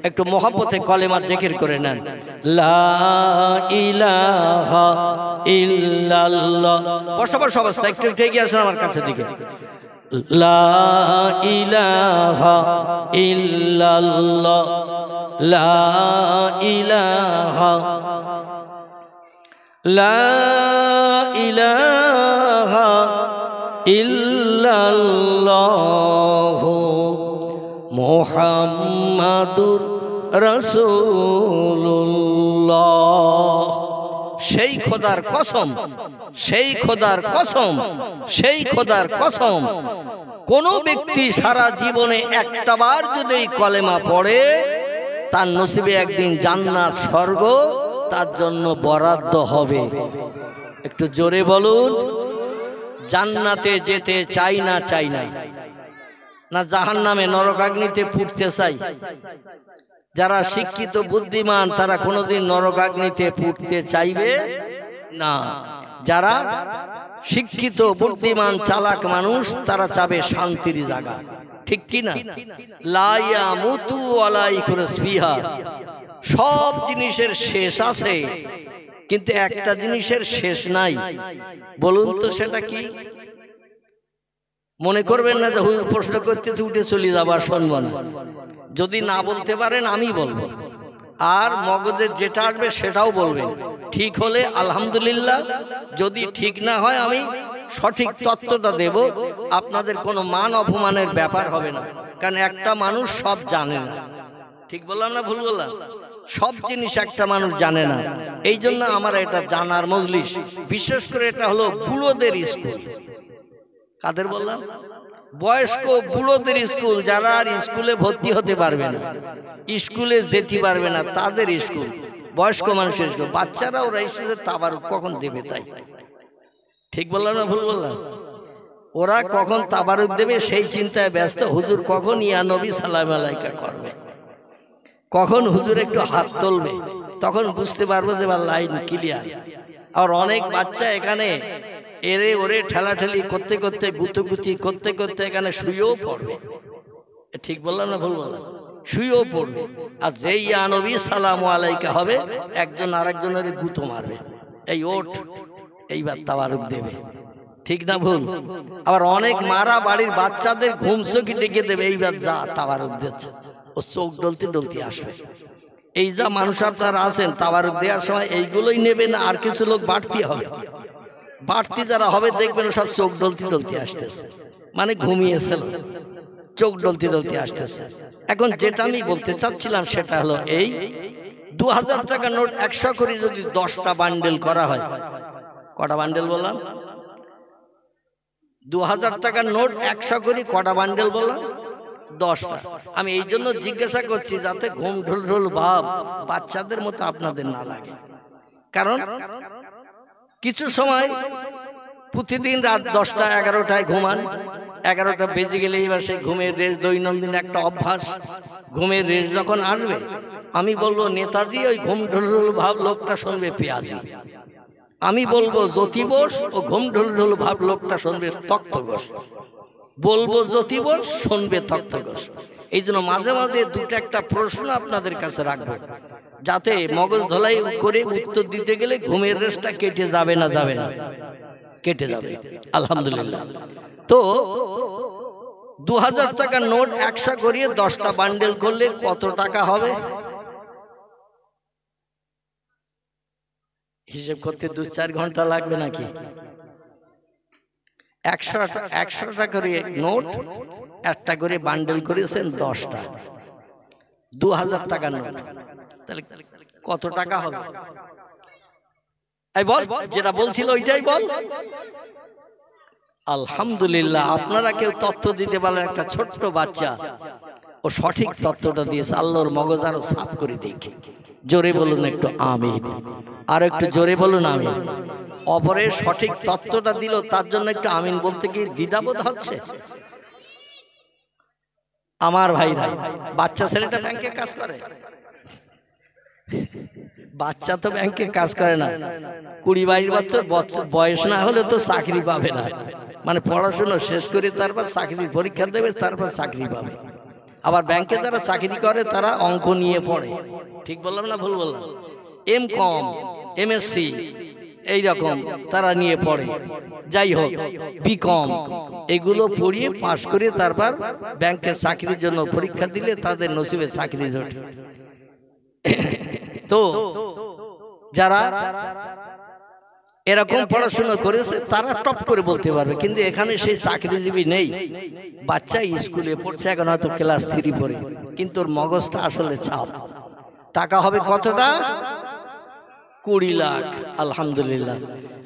একটু মহব্বতে কলেমা জিকির করে নেন। লা ইলাহা ইল্লাল্লাহ। বসা অবস্থা একটু একটু এগিয়ে আসেন আমার কাছে থেকে। লা ইলাহা ইল্লাল্লাহ, লা ইলাহা, লা ইলাহা ইল্লাল্লাহ মুহাম্মাদুর রাসূলুল্লাহ। সেই খোদার কসম, সেই খোদার কসম, সেই খোদার কসম, কোন ব্যক্তি সারা জীবনে একটাবার যদি কলেমা পড়ে তার নসিবে একদিন জান্নাত স্বর্গ তার জন্য বরাদ্দ হবে। একটু জোরে বলুন। জান্নাতে যেতে চাই না, চাই না, না জাহান্নামে নরকাগ্নিতে পুড়তে চাই? যারা শিক্ষিত বুদ্ধিমান তারা কোনোদিন নরকাগ্নিতে পুড়তে চাইবে না। যারা শিক্ষিত বুদ্ধিমান চালাক মানুষ তারা চাবে শান্তির জায়গা, ঠিক কি না? লা ইয়ামুতু ওয়ালা ইয়াখরুজ ফিহা। সব জিনিসের শেষ আছে, কিন্তু একটা জিনিসের শেষ নাই। বলুন তো সেটা কি? মনে করবেন না যে হুজুর প্রশ্ন করতেছে উঠে চলে যাবার শুনবো না। যদি না বলতে পারেন আমি বলবো, আর মগজে যেটা আসবে সেটাও বলবেন। ঠিক হলে আলহামদুলিল্লাহ, যদি ঠিক না হয় আমি সঠিক তত্ত্বটা দেব, আপনাদের কোনো মান অপমানের ব্যাপার হবে না। কারণ একটা মানুষ সব জানে না। ঠিক বললাম না ভুল বললাম? সব জিনিস একটা মানুষ জানে না। এই জন্য আমার এটা জানার মজলিস। বিশেষ করে এটা হলো বুড়োদের স্কুল। কাদের বললাম? বয়স্ক বুড়োদের স্কুল। যারা আর স্কুলে ভর্তি হতে পারবে না, স্কুলে যেতে পারবে না, তাদের স্কুল। বয়স্ক মানুষের স্কুল। বাচ্চারা ওরা এসেছে তাবারুক কখন দেবে তাই। ঠিক বললাম না ভুল বললাম? ওরা কখন তাবারুক দেবে সেই চিন্তায় ব্যস্ত। হুজুর কখন ইয়া নবী সালাম আলাইকা করবে, কখন হুজুর একটু হাত তুলবে, তখন বুঝতে পারবো যে লাইন ক্লিয়ার। আর অনেক বাচ্চা এখানে এরে ওরে ঠেলাঠেলি করতে করতে, গুতুগুতি করতে করতে এখানে শুয়েও পড়বে। ঠিক বললাম না ভুল বললাম? শুয়েও পড়বে। আর যেই ইয়া নবী সালাম আলাইকা হবে, একজন আরেকজনের গুতো মারবে, এই ওঠ, এইবার তাবারুক দেবে। ঠিক না ভুল? আবার অনেক মারা বাড়ির বাচ্চাদের ঘুম চোখে ডেকে দেবে, এইবার যা তাবারুক দিচ্ছে। ও চোখ ডলতে ডলতে আসবে। এই যা মানুষ আপনারা আছেন তাবারুক দেওয়ার সময় এইগুলোই নেবে না, আর কিছু লোক বাড়তি হবে। বাড়তি যারা হবে দেখবেন সব চোখ ডলতে ডলতে আসতেছে, মানে ঘুমিয়েছিল, চোখ ডলতে ডলতে আসতেছে। এখন যেটা আমি বলতে চাচ্ছিলাম সেটা হলো এই 2000 টাকা নোট 100 করে যদি 10টা বান্ডেল করা হয়, কটা বান্ডেল বললাম? 2000 টাকার নোট 100 করে কটা বান্ডেল বললাম? 10টা। আমি এই জন্য জিজ্ঞাসা করছি যাতে ঘুম ঢোল ঢোল ভাব বাচ্চাদের মতো আপনাদের না লাগে। কারণ কিছু সময় প্রতিদিন রাত 10টা 11টায় ঘুমান, 11টা বেজে গেলে এবার সেই ঘুমের রেশ দৈনন্দিন একটা অভ্যাস। ঘুমের রেশ যখন আসবে আমি বলবো নেতাজি ওই ঘুম ঢোল ঢোল ভাব লোকটা শুনবে পেঁয়াজি। আমি বলবো জ্যোতি বোস ও ঘুম ঢুল ঢুল ভাব লোকটা শুনবে তক্ত ঘোষ, বলবো জ্যোতি বোস শুনবে তক্ত ঘোষ। এই জন্য মাঝে মাঝে দুটো একটা প্রশ্ন আপনাদের কাছে রাখবো, যাতে মগজ ধলাই করে উত্তর দিতে গেলে ঘুমের রেশটা কেটে যাবে না, যাবে না, কেটে যাবে। আলহামদুলিল্লাহ। তো 2000 টাকার নোট 100 করিয়ে 10টা বান্ডেল করলে কত টাকা হবে? হিসেব করতে 2-4 ঘন্টা লাগবে নাকি? 100 টাকা করে নোট একটা করে বান্ডেল করেছেন 10টা, 2000 টাকার নোট, তাহলে কত টাকা হবে? এই বল, যেটা বলছিল ওইটাই বল। আলহামদুলিল্লাহ, আপনারা কেউ তথ্য দিতে পারলেন, একটা ছোট্ট বাচ্চা ও সঠিক তথ্যটা দিয়েছে। আল্লাহর মগজ আরো সাফ করে দেখি। জোরে বলুন একটু আমিন, আর একটু জোরে বলুন আমিন। অপরের সঠিক তথ্যটা দিল, তার জন্য একটু আমিন বলতে কি দ্বিধাবোধ হচ্ছে? আমার ভাইরা, বাচ্চা ছেলেটা ব্যাংকে কাজ করে, বাচ্চা তো ব্যাংকে কাজ করে না, 20-22 বছর বয়স না হলে তো চাকরি পাবে না। মানে পড়াশোনা শেষ করে তারপর চাকরির পরীক্ষা দেবে, তারপর চাকরি পাবে। আবার ব্যাংকে যারা চাকরি করে তারা অঙ্ক নিয়ে পড়ে, ঠিক বললাম না ভুল বললাম? এম.কম, এম.এসসি এইরকম তারা নিয়ে পড়ে। যাই হোক, বি.কম এগুলো পড়িয়ে পাশ করে তারপর ব্যাংকের চাকরির জন্য পরীক্ষা দিলে তাদের নসিবে চাকরি জোটে। তো যারা এরকম পড়াশোনা করেছে তারা টপ করে বলতে পারবে, কিন্তু এখানে সেই চাকরিজীবী নেই। বাচ্চা স্কুলে পড়ছে, এখন হয়তো ক্লাস 3 পড়ে, কিন্তু ওর মগজটা আসলে ছাপ। টাকা হবে কতটা? 20 লাখ। আলহামদুলিল্লাহ।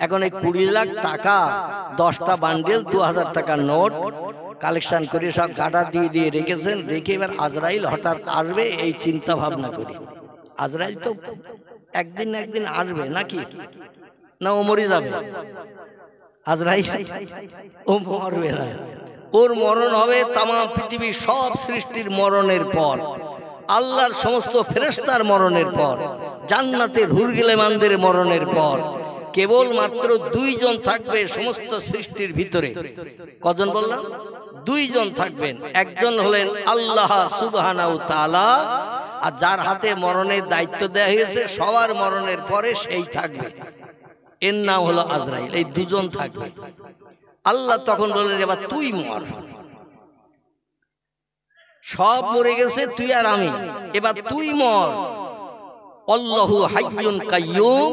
এখন এই 20 লাখ টাকা 10টা বান্ডেল 2000 টাকার নোট কালেকশন করে সব গাড়া দিয়ে দিয়ে রেখেছেন। রেখে এবার আজরাইল হঠাৎ আসবে এই চিন্তা ভাবনা করি। আজরাইল তো একদিন না একদিন আসবে নাকি? না ও মরে যাবে? আজরাইল ও মরবে না, ওর মরণ হবে তামাম পৃথিবীর সব সৃষ্টির মরণের পর, আল্লাহর সমস্ত ফেরেশতার মরণের পর, জান্নাতের হুরগিলেমানদের মরণের পর। কেবলমাত্র 2 জন থাকবে সমস্ত সৃষ্টির ভিতরে। কজন বললাম? 2 জন থাকবেন। একজন হলেন আল্লাহ সুবহানাহু ওয়া তাআলা, আর যার হাতে মরণের দায়িত্ব দেওয়া হয়েছে সবার মরণের পরে সেই থাকবে, এর নাম হলো আজরাইল। এই 2 জন থাকবে। আল্লাহ তখন বললেন, এবার তুই মর। সব মরে গেছে, তুই আর আমি, এবার তুই মর। আল্লাহু হাইয়ুন কাইয়ুম,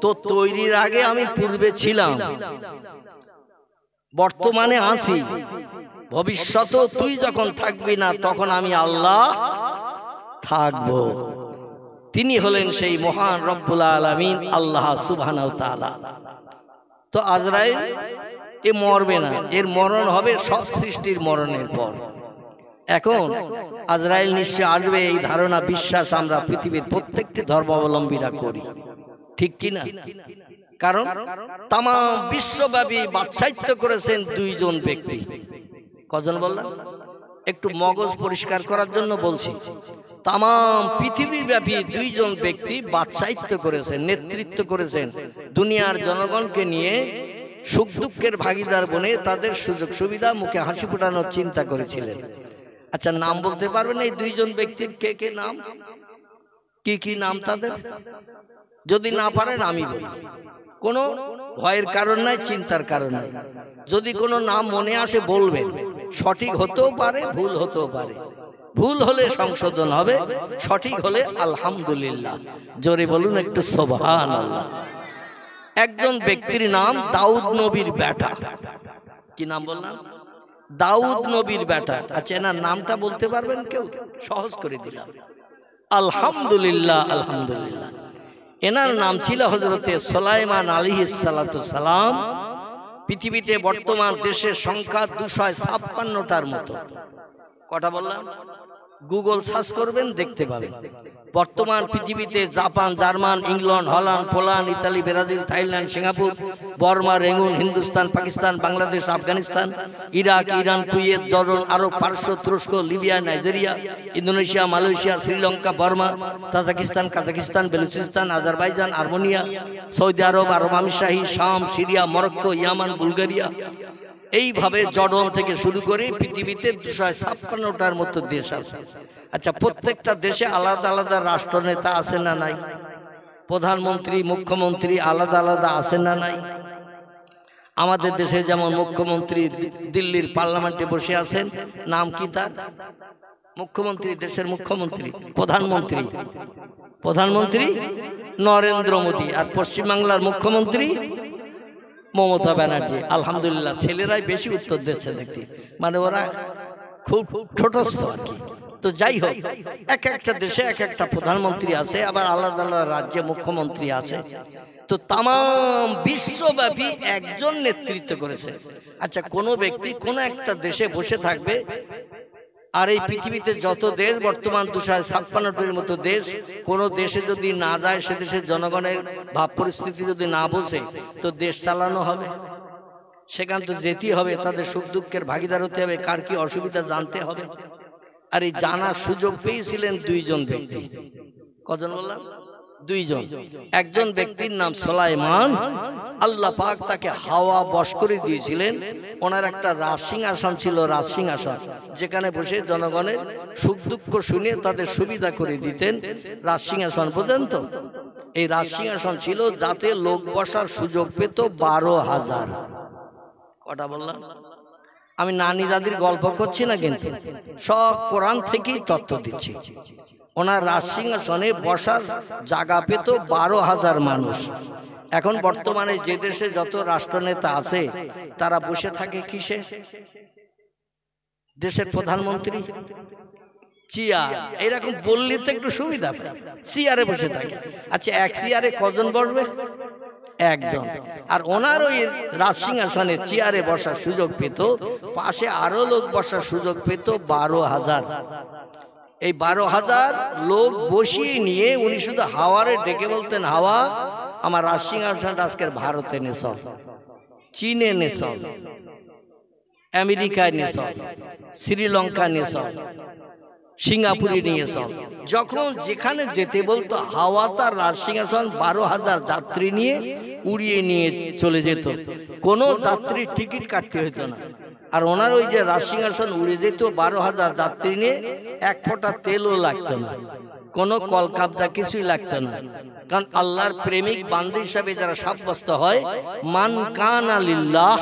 তো তৈরির আগে আমি পূর্বে ছিলাম, বর্তমানে আছি, ভবিষ্যতেও তুই যখন থাকবি না তখন আমি আল্লাহ থাকবো। তিনি হলেন সেই মহান রব্বুল আলামিন আল্লাহ সুবহানাহু ওয়া তাআলা। তো আজরাইল এ মরবে না, এর মরণ হবে সব সৃষ্টির মরণের পর। এখন আজরাইল নিশ্চয় আসবে, এই ধারণা বিশ্বাস আমরা পৃথিবীর প্রত্যেকটি ধর্মাবলম্বীরা করি, ঠিক কি না? কারণ তাম বিশ্বব্যাপী বাদশাহিত্য করেছেন 2 জন ব্যক্তি। কজন বললাম? একটু মগজ পরিষ্কার করার জন্য বলছি। তাম পৃথিবীব্যাপী 2 জন ব্যক্তি বাদশাহিত্য করেছেন, নেতৃত্ব করেছেন, দুনিয়ার জনগণকে নিয়ে সুখ দুঃখের ভাগিদার বনে তাদের সুযোগ সুবিধা, মুখে হাসি ফোটানোর চিন্তা করেছিলেন। আচ্ছা, নাম বলতে পারবেন এই 2 জন ব্যক্তির? কে কে নাম? কি কি নাম তাদের? যদি না পারেন আমি বলি, কোনো ভয়ের কারণ নাই, চিন্তার কারণ নাই। যদি কোনো নাম মনে আসে বলবেন, সঠিক হতেও পারে, ভুল হতেও পারে। ভুল হলে সংশোধন হবে, সঠিক হলে আলহামদুলিল্লাহ। জোরে বলুন একটু সুবহানাল্লাহ। একজন ব্যক্তির নাম দাউদ নবীর বেটা। কি নাম বললাম? দাউদ নবীর বেটা। আচ্ছা, এনার নামটা বলতে পারবেন কেউ? সহজ করে দিলাম। আলহামদুলিল্লাহ, আলহামদুলিল্লাহ। এনার নাম ছিল হযরতে সুলাইমান আলাইহিস সালাতু সালাম। পৃথিবীতে বর্তমান দেশের সংখ্যা 256টার মতো। কটা বললাম? গুগল সার্চ করবেন, দেখতে পাবেন। বর্তমান পৃথিবীতে Japan, German, England, Holland, Poland, Italy, Brazil, Thailand, Singapore, Burma, Rangoon, Hindustan, Pakistan, Bangladesh, Afghanistan, Iraq, Iran, Kuwait, Jordan, Arab, পারস্য, তুরস্ক, Libya, Nigeria, Indonesia, Malaysia, Sri Lanka, Burma, Tajikistan, Kazakhstan, Baluchistan, Azerbaijan, Armenia, Saudi Arab, Arab আমিরশাহী, শাম, সিরিয়া, মরক্কো, ইয়ামান, বুলগেরিয়া, এইভাবে Jordan থেকে শুরু করে পৃথিবীতে 256টার মতো দেশ আছে। আচ্ছা, প্রত্যেকটা দেশে আলাদা আলাদা রাষ্ট্রনেতা আছে না নাই? প্রধানমন্ত্রী, মুখ্যমন্ত্রী আলাদা আলাদা আছে না নাই? আমাদের দেশে যেমন মুখ্যমন্ত্রী দিল্লির পার্লামেন্টে বসে আছেন, নাম কি তার? মুখ্যমন্ত্রী, দেশের মুখ্যমন্ত্রী। প্রধানমন্ত্রী নরেন্দ্র মোদী। আর পশ্চিমবাংলার মুখ্যমন্ত্রী মমতা ব্যানার্জি। আলহামদুলিল্লাহ, ছেলেরাই বেশি উত্তর দিচ্ছে দেখতে, মানে ওরা খুব ছোটস্থ আর কি। তো যাই হোক, এক একটা দেশে এক একটা প্রধানমন্ত্রী আছে, আবার আলাদা আলাদা রাজ্যে মুখ্যমন্ত্রী আছে। তো তাম বিশ্বব্যাপী একজন নেতৃত্ব করেছে। আচ্ছা, কোনো ব্যক্তি কোনো একটা দেশে বসে থাকবে, আর এই পৃথিবীতে যত দেশ বর্তমান 256টির মতো দেশ, কোনো দেশে যদি না যায়, সে দেশের জনগণের ভাব পরিস্থিতি যদি না বোঝে, তো দেশ চালানো হবে? সেখান তো যেতেই হবে, তাদের সুখ দুঃখের ভাগিদার হতে হবে, কার কি অসুবিধা জানতে হবে। আর এই জানার সুযোগ পেয়েছিলেন দুইজন ব্যক্তি। কজন বললাম? দুইজন। একজন ব্যক্তির নাম সুলাইমান, আল্লাহ পাক তাকে হাওয়া বশ করে দিয়েছিলেন। ওনার একটা রাজসিংহাসন ছিল, রাজসিংহাসন, যেখানে বসে জনগণের সুখ দুঃখ শুনে তাদের সুবিধা করে দিতেন। রাজসিংহাসন বোঝেন তো? এই রাজসিংহাসন ছিল যাতে লোক বসার সুযোগ পেত 12,000। কটা বললাম? আমি নানি দাদির গল্প করছি না, কিন্তু সব কোরআন থেকেই তথ্য দিচ্ছি। ওনার রাজসিংহাসনে বসার জায়গা পেত 12,000 মানুষ। এখন বর্তমানে যে দেশে যত রাষ্ট্রনেতা আছে, তারা বসে থাকে কিসে? দেশের প্রধানমন্ত্রী চেয়ার, এরকম বললে তো একটু সুবিধা পায়, চেয়ারে বসে থাকে। আচ্ছা, এক চেয়ারে কজন বসবে? একজন। আর ওনার ওই রাজসিংহাসনে চেয়ারে বসার সুযোগ পেত, পাশে আরো লোক বসার সুযোগ পেত 12,000। এই 12,000 লোক বসিয়ে নিয়ে উনি শুধু হাওয়ারে ডেকে বলতেন, হাওয়া, আমার রাজসিংহাসনটা আজকের ভারতে নে চল, চীনে নে চল, আমেরিকায় নে চল, শ্রীলঙ্কা নে চল, সিঙ্গাপুরে নিয়ে চল। যখন যেখানে যেতে বলতো, হাওয়া তার রাজসিংহাসন 12,000 যাত্রী নিয়ে উড়িয়ে নিয়ে চলে যেত। কোনো যাত্রীর টিকিট কাটতে হতো না। আর ওনার ওই যে রাজসিংহাসন উড়ে যেত 12,000 যাত্রী নিয়ে, এক ফোঁটা তেলও লাগতো না, কোনো কলকাবজা কিছুই লাগতো না। কারণ আল্লাহর প্রেমিক বান্দা হিসাবে যারা সাব্যস্ত হয়, মান কানা লিল্লাহ,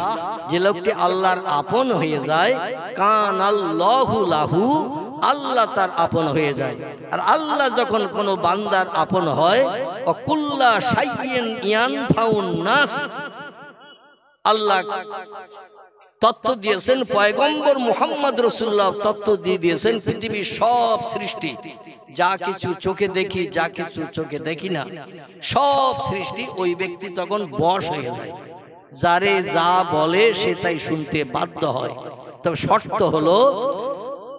যে লোকটি আল্লাহর আপন হয়ে যায়, কানাল্লাহু লাহু, আল্লাহ তার আপন হয়ে যায়। আর আল্লাহ যখন কোনো বান্দার আপন হয়, অকুল্লা শাইইন ইয়ানফাউন নাস, আল্লাহ তত্ত্ব দিয়েছেন, পয়গম্বর মুহাম্মদ রাসূলুল্লাহ তত্ত্ব দিয়ে দিয়েছেন, পৃথিবীর সব সৃষ্টি, যা কিছু চোখে দেখি, যা কিছু চোখে দেখি না, সব সৃষ্টি ওই ব্যক্তি তখন বশ হয়ে যায়। যারে যা বলে সে তাই শুনতে বাধ্য হয়। তবে শর্ত হলো,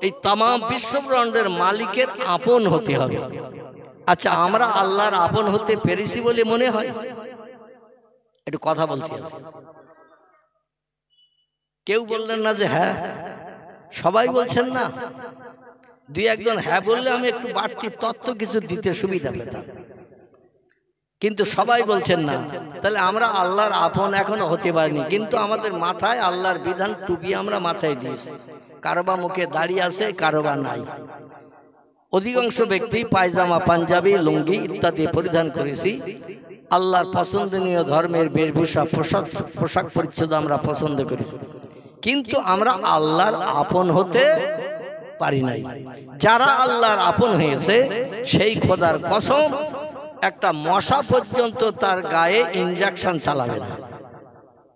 এই তাম বিশ্বব্রহ্মাণ্ডের মালিকের আপন হতে হবে। আচ্ছা, আমরা আল্লাহর আপন হতে পেরেছি বলে মনে হয়? একটু কথা বলতে হবে। কেউ বললেন না যে হ্যাঁ, সবাই বলছেন না। দুই একজন হ্যাঁ বললে আমি একটু বাড়তি তথ্য কিছু দিতে সুবিধা পেতাম, কিন্তু সবাই বলছেন না। তাহলে আমরা আল্লাহর আপন এখনো হতে পারিনি। কিন্তু আমাদের মাথায় আল্লাহর বিধান টুপি আমরা মাথায় দিয়েছি, কারোবা মুখে দাঁড়িয়ে আছে, কারোবা নাই। অধিকাংশ ব্যক্তি পায়জামা, পাঞ্জাবি, লুঙ্গি ইত্যাদি পরিধান করেছি। আল্লাহর পছন্দনীয় ধর্মের বেশভূষা, পোশাক পরিচ্ছদ আমরা পছন্দ করেছি, কিন্তু আমরা আল্লাহর আপন হতে পারি নাই। যারা আল্লাহর আপন হয়েছে, সেই খোদার কসম, একটা মশা পর্যন্ত তার গায়ে ইনজেকশন চালাবে না।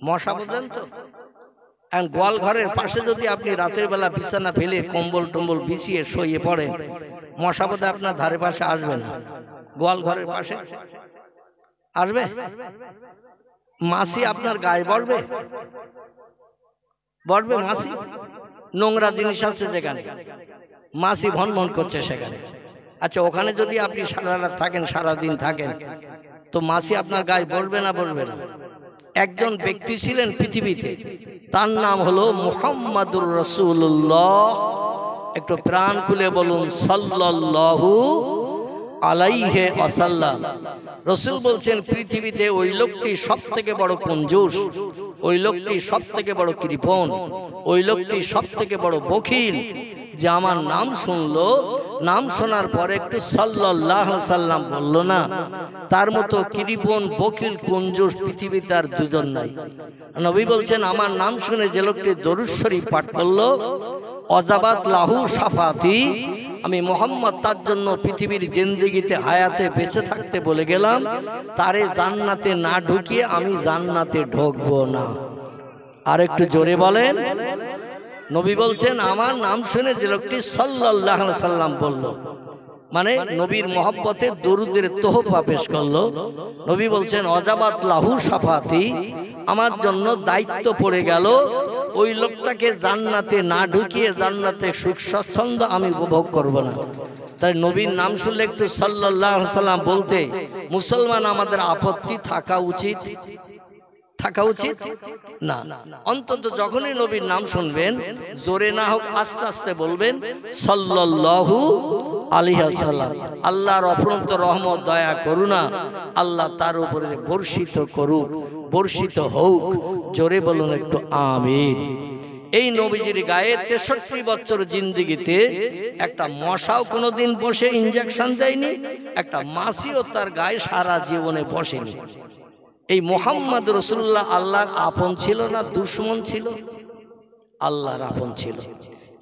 মশা পর্যন্ত, গোয়াল ঘরের পাশে যদি আপনি রাতের বেলা বিছানা ফেলে কম্বল টম্বল বিছিয়ে শুয়ে পড়েন, মশা বোধহয় আপনার ধারে পাশে আসবে না। গোয়াল ঘরের পাশে আসবে? মাছি আপনার গায়ে বসবে? বসবে মাছি? নোংরা জিনিস আছে যেখানে, মাছি ভনভন করছে সেখানে। আচ্ছা, ওখানে যদি আপনি সারা রাত থাকেন, সারাদিন থাকেন, তো মাছি আপনার গায়ে বলবে না বলবে না? একজন ব্যক্তি ছিলেন পৃথিবীতে, তার নাম হলো মুহাম্মাদুর রাসূলুল্লাহ। একটু প্রাণ খুলে বলুন সাল্লাল্লাহু আলাইহি ওয়াসাল্লাম। রাসূল বলছেন পৃথিবীতে ওই লোকটি সবথেকে বড় কঞ্জুস, ওই লোকটি সবথেকে বড় কৃপণ, ওই লোকটি সবথেকে বড় বখিল, যে আমার নাম শুনলো, নাম শোনার পরে একটু সাল্লাল্লাহু আলাইহি সাল্লাম বললো না, তার মতো কৃপণ বখিল কঞ্জুস পৃথিবীতে আর দুজন নাই। নবী বলছেন আমার নাম শুনে যে লোকটি দরুদ শরীফ পাঠ করলো, অজাবাত লাহু শাফাতি, আমি মোহাম্মদ তার জন্য পৃথিবীর জিন্দেগিতে হায়াতে বেঁচে থাকতে বলে গেলাম, তারে জান্নাতে না ঢুকিয়ে আমি জান্নাতে ঢুকবো না। আর একটু জোরে বলেন। নবী বলছেন আমার নাম শুনে যে লোকটি সাল্লাল্লাহু আলাইহি সাল্লাম বলল, মানে নবীর মহব্বতে দরুদের তোহফা পেশ করলো। নবী বলছেন অজাবাত লাহু শাফাতি, আমার জন্য দায়িত্ব পড়ে গেল ওই লোকটাকে জান্নাতে না ঢুকিয়ে জান্নাতে সুখ স্বচ্ছন্দ আমি উপভোগ করব না। তাই নবীর নাম শুনলে একটু সাল্লাল্লাহু আলাইহি সাল্লাম বলতে মুসলমান আমাদের আপত্তি থাকা উচিত? থাকা উচিত না। অন্তত যখনই নবীর নাম শুনবেন, জোরে না হোক আস্তে আস্তে বলবেন সাল্লাল্লাহু আলাইহি ওয়াসাল্লাম। আল্লাহর অপরন্ত রহমত দয়া করুণা আল্লাহ তার উপরে বর্ষিত করুক, বর্ষিত হোক। জোরে বলুন একটু আমিন। এই নবীজির গায়ে 63 বছর জিন্দেগিতে একটা মশাও কোনোদিন বসে ইনজেকশন দেয়নি, একটা মাছিও তার গায়ে সারা জীবনে বসেনি। এই মুহাম্মদ রাসূলুল্লাহ আল্লাহর আপন ছিল না দুশমন ছিল? আল্লাহর আপন ছিল।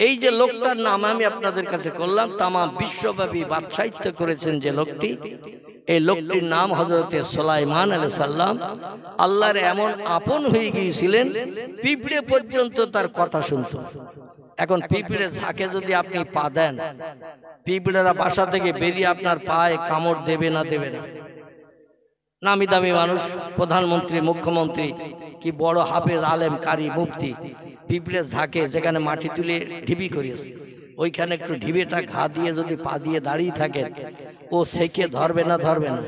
এই যে লোকটার নাম আমি আপনাদের কাছে করলাম, তামাম বিশ্বব্যাপী বাদশাহিত্য করেছেন যে লোকটি, এই লোকটির নাম হযরতে সুলাইমান আলাইহিস সালাম। আল্লাহর এমন আপন হয়ে গিয়েছিলেন, পিঁপড়ে পর্যন্ত তার কথা শুনতো। এখন পিঁপড়ে ঝাঁকে যদি আপনি পা দেন, পিঁপড়েরা বাসা থেকে বেরিয়ে আপনার পায়ে কামড় দেবে না দেবে না? নামি দামি মানুষ, প্রধানমন্ত্রী, মুখ্যমন্ত্রী, কি বড় হাফেজ, আলেম, কারি, মুফতি, পিঁপড়ে ঝাঁকে যেখানে মাটি তুলে ঢিবি করেছে, ওইখানে একটু ঢিবেটা ঘা দিয়ে যদি পা দিয়ে দাঁড়িয়ে থাকেন, ও সেকে ধরবে না ধরবে না?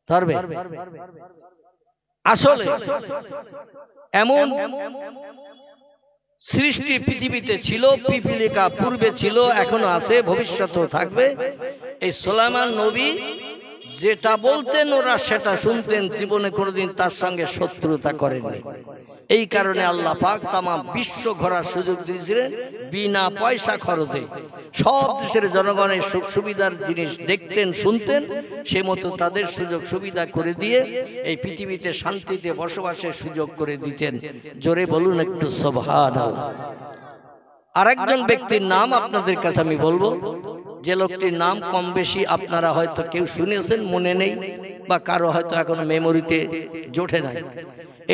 ধরবে। আসলে এমন সৃষ্টি পৃথিবীতে ছিল, পিপীলিকা পূর্বে ছিল, এখনো আছে, ভবিষ্যতেও থাকবে। এই সুলাইমান নবী যেটা বলতেন ওরা সেটা শুনতেন, জীবনে কোনোদিন তার সঙ্গে শত্রুতা করেননি। এই কারণে আল্লাহ পাক তামাম বিশ্ব ঘোরার সুযোগ দিয়েছিলেন বিনা পয়সা খরচে। সব দেশের জনগণের সুখ সুবিধার জিনিস দেখতেন, শুনতেন, সে মতো তাদের সুযোগ সুবিধা করে দিয়ে এই পৃথিবীতে শান্তিতে বসবাসের সুযোগ করে দিতেন। জোরে বলুন একটু সুবহানাল্লাহ। আরেকজন ব্যক্তির নাম আপনাদের কাছে আমি বলবো, যে লোকটির নাম কম বেশি আপনারা হয়তো কেউ শুনেছেন, মনে নেই, বা কারো হয়তো এখনো মেমোরিতে জোটে নাই।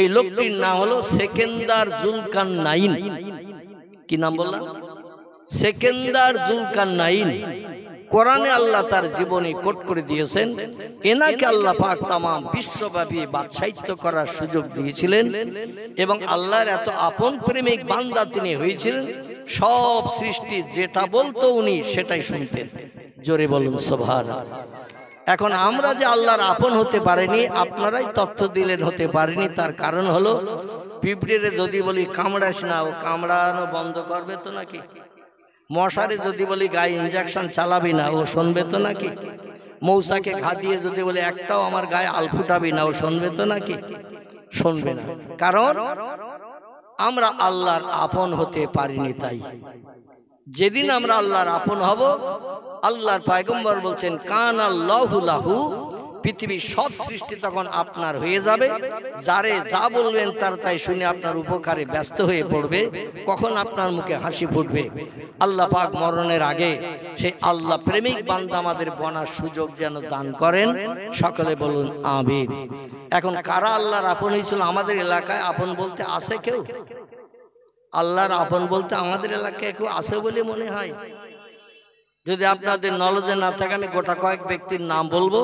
এই লোকটির নাম হলো সেকেন্দার জুলকারনাইন। কি নাম বললাম? সেকেন্দার জুলকারনাইন। কোরআনে আল্লাহ তার জীবনী কোট করে দিয়েছেন। এনাকে আল্লাহ পাক তামাম বিশ্বব্যাপী বাদশাহিত্য করার সুযোগ দিয়েছিলেন এবং আল্লাহর এত আপন প্রেমিক বান্দা তিনি হয়েছিলেন, সব সৃষ্টি যেটা বলতো উনি সেটাই শুনতেন। জোরে বলুন সুবহানাল্লাহ। এখন আমরা যে আল্লাহর আপন হতে পারিনি, আপনারাই তথ্য দিলেন হতে পারিনি, তার কারণ হলো পিঁপড়েরে যদি বলি কামড়াস না, ও কামড়ানো বন্ধ করবে তো নাকি? মশারে যদি বলি গায়ে ইনজেকশন চালাবি না, ও শুনবে তো নাকি? মৌসাকে ঘা দিয়ে যদি বলি একটাও আমার গায়ে আল ফুটাবি না, ও শুনবে তো নাকি? শুনবে না। কারণ আমরা আল্লাহর আপন হতে পারিনি। তাই যেদিন আমরা আল্লাহর আপন হব, আল্লাহর পয়গম্বর বলছেন কান আল্লাহু লাহু, পৃথিবীর সব সৃষ্টি তখন আপনার হয়ে যাবে। যারে যা বলবেন তার তাই শুনে আপনার উপকারে ব্যস্ত হয়ে পড়বে। কখন আপনার মুখে হাসি ফুটবে। আল্লাহ পাক মরণের আগে সেই আল্লাহ প্রেমিক বান্দা আমাদের বনার সুযোগ যেন দান করেন। সকলে বলুন আমিন। এখন কারা আল্লাহর আপন হয়েছিল আমাদের এলাকায়? আপন বলতে আছে কেউ? আল্লাহর আপন বলতে আমাদের এলাকায় কেউ আছে বলে মনে হয়? যদি আপনাদের নলেজে না থাকে আমি গোটা কয়েক ব্যক্তির নাম বলবো।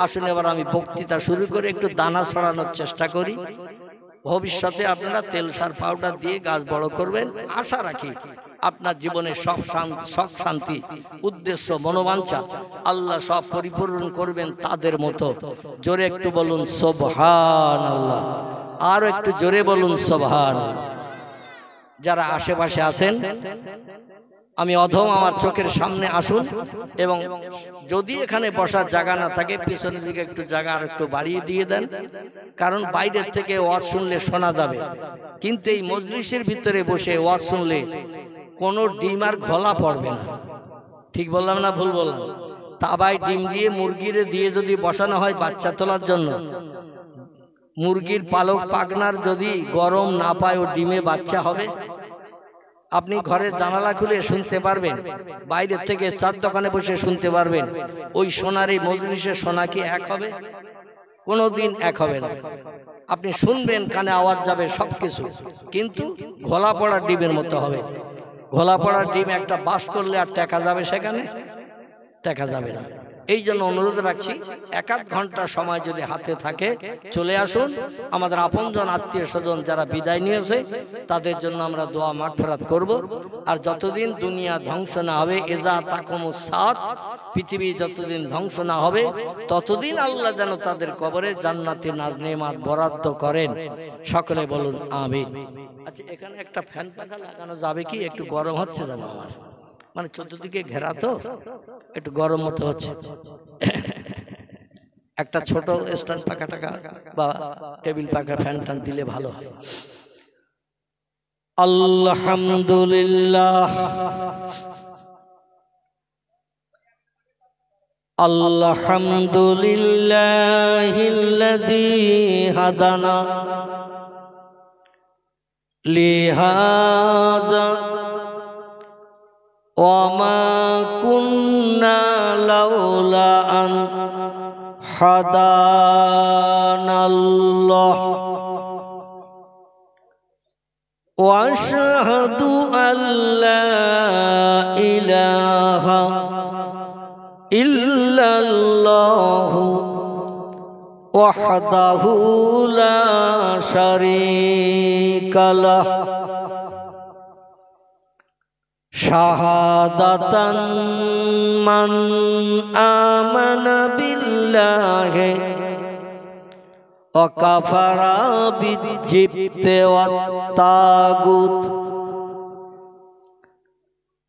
আসুন এবার আমি বক্তৃতা শুরু করে একটু দানা ছড়ানোর চেষ্টা করি। ভবিষ্যতে আপনারা তেল সার পাউডার দিয়ে গাছ বড় করবেন আশা রাখি। আপনার জীবনে সব সুখ শান্তি উদ্দেশ্য মনোবাঞ্ছা আল্লাহ সব পরিপূর্ণ করবেন তাদের মতো। জোরে একটু বলুন সুবহানাল্লাহ, আর একটু জোরে বলুন সুবহানাল্লাহ। যারা আশেপাশে আছেন আমি অধম আমার চোখের সামনে আসুন, এবং যদি এখানে বসার জায়গা না থাকে পিছনের দিকে একটু জায়গা আর একটু বাড়িয়ে দিয়ে দেন, কারণ বাইরের থেকে ওয়াজ শুনলে শোনা যাবে, কিন্তু এই মজলিসের ভিতরে বসে ওয়াজ শুনলে কোনো ডিম আর ঘোলা পড়বে না। ঠিক বললাম না ভুল বললাম? তাবায় ডিম দিয়ে মুরগিরে দিয়ে যদি বসানো হয় বাচ্চা তোলার জন্য, মুরগির পালক পাখনার যদি গরম না পায় ও ডিমে বাচ্চা হবে? আপনি ঘরের জানালা খুলে শুনতে পারবেন, বাইরের থেকে চার দোকানে বসে শুনতে পারবেন। ওই সোনার এই মজলিসের সোনা কি এক হবে? কোনোদিন এক হবে না। আপনি শুনবেন, কানে আওয়াজ যাবে সবকিছু, কিন্তু ঘোলা পড়া ডিমের মতো হবে। ঘোলা পড়া ডিম একটা বাস করলে আর টেকা যাবে? সেখানে টেকা যাবে না। এই জন্য অনুরোধ রাখছি, এক আধ ঘন্টা সময় যদি হাতে থাকে চলে আসুন। আমাদের আপনজন আত্মীয় স্বজন যারা বিদায় নিয়েছে তাদের জন্য আমরা দোয়া মাগফিরাত করব। আর যতদিন দুনিয়া ধ্বংস না হবে, এজা তাকুমুস সাত, পৃথিবী যতদিন ধ্বংস না হবে ততদিন আল্লাহ যেন তাদের কবরে জান্নাতি নাজ নেমাত বরাদ্দ করেন। সকলে বলুন আমিন। আচ্ছা, এখানে একটা ফ্যান পাখা লাগানো যাবে কি? একটু গরম হচ্ছে যেন, আমার মানে চতুর্দিকে ঘেরা তো একটু গরম মতো হচ্ছে। একটা ছোট স্ট্যান্ড পাখা টাকা বা টেবিল পাখা ফ্যান টান দিলে ভালো হয়। আলহামদুলিল্লাহ আলহামদুলিল্লাহিল্লাযী হাদানা লিহাযা ওয়ামা কুন্না লাউলা আন হাদানাল্লাহ ওয়া আশহাদু আল্লা ইলাহা ইল্লাল্লাহু ওয়াহদাহু লা শারীকা লাহ শাহাদাতান মান আমানা বিল্লাহি ওয়া কাফারা বিজিবতি ওয়াত তাগুত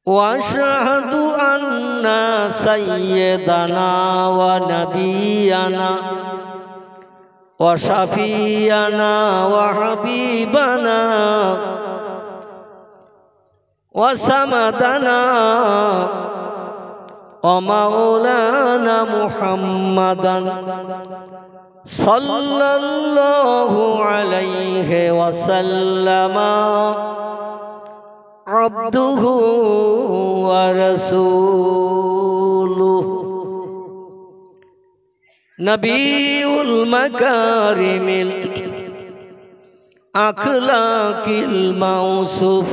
ওয়া আশহাদু আন্না সাইয়্যিদানা ওয়া নাবিয়ানা ওয়া শাফিয়ানা ওয়া হাবিবানা وسمدنا ومولانا محمدا صلى الله عليه وسلم عبده ورسوله نبي المكارم الأخلاق الموصوف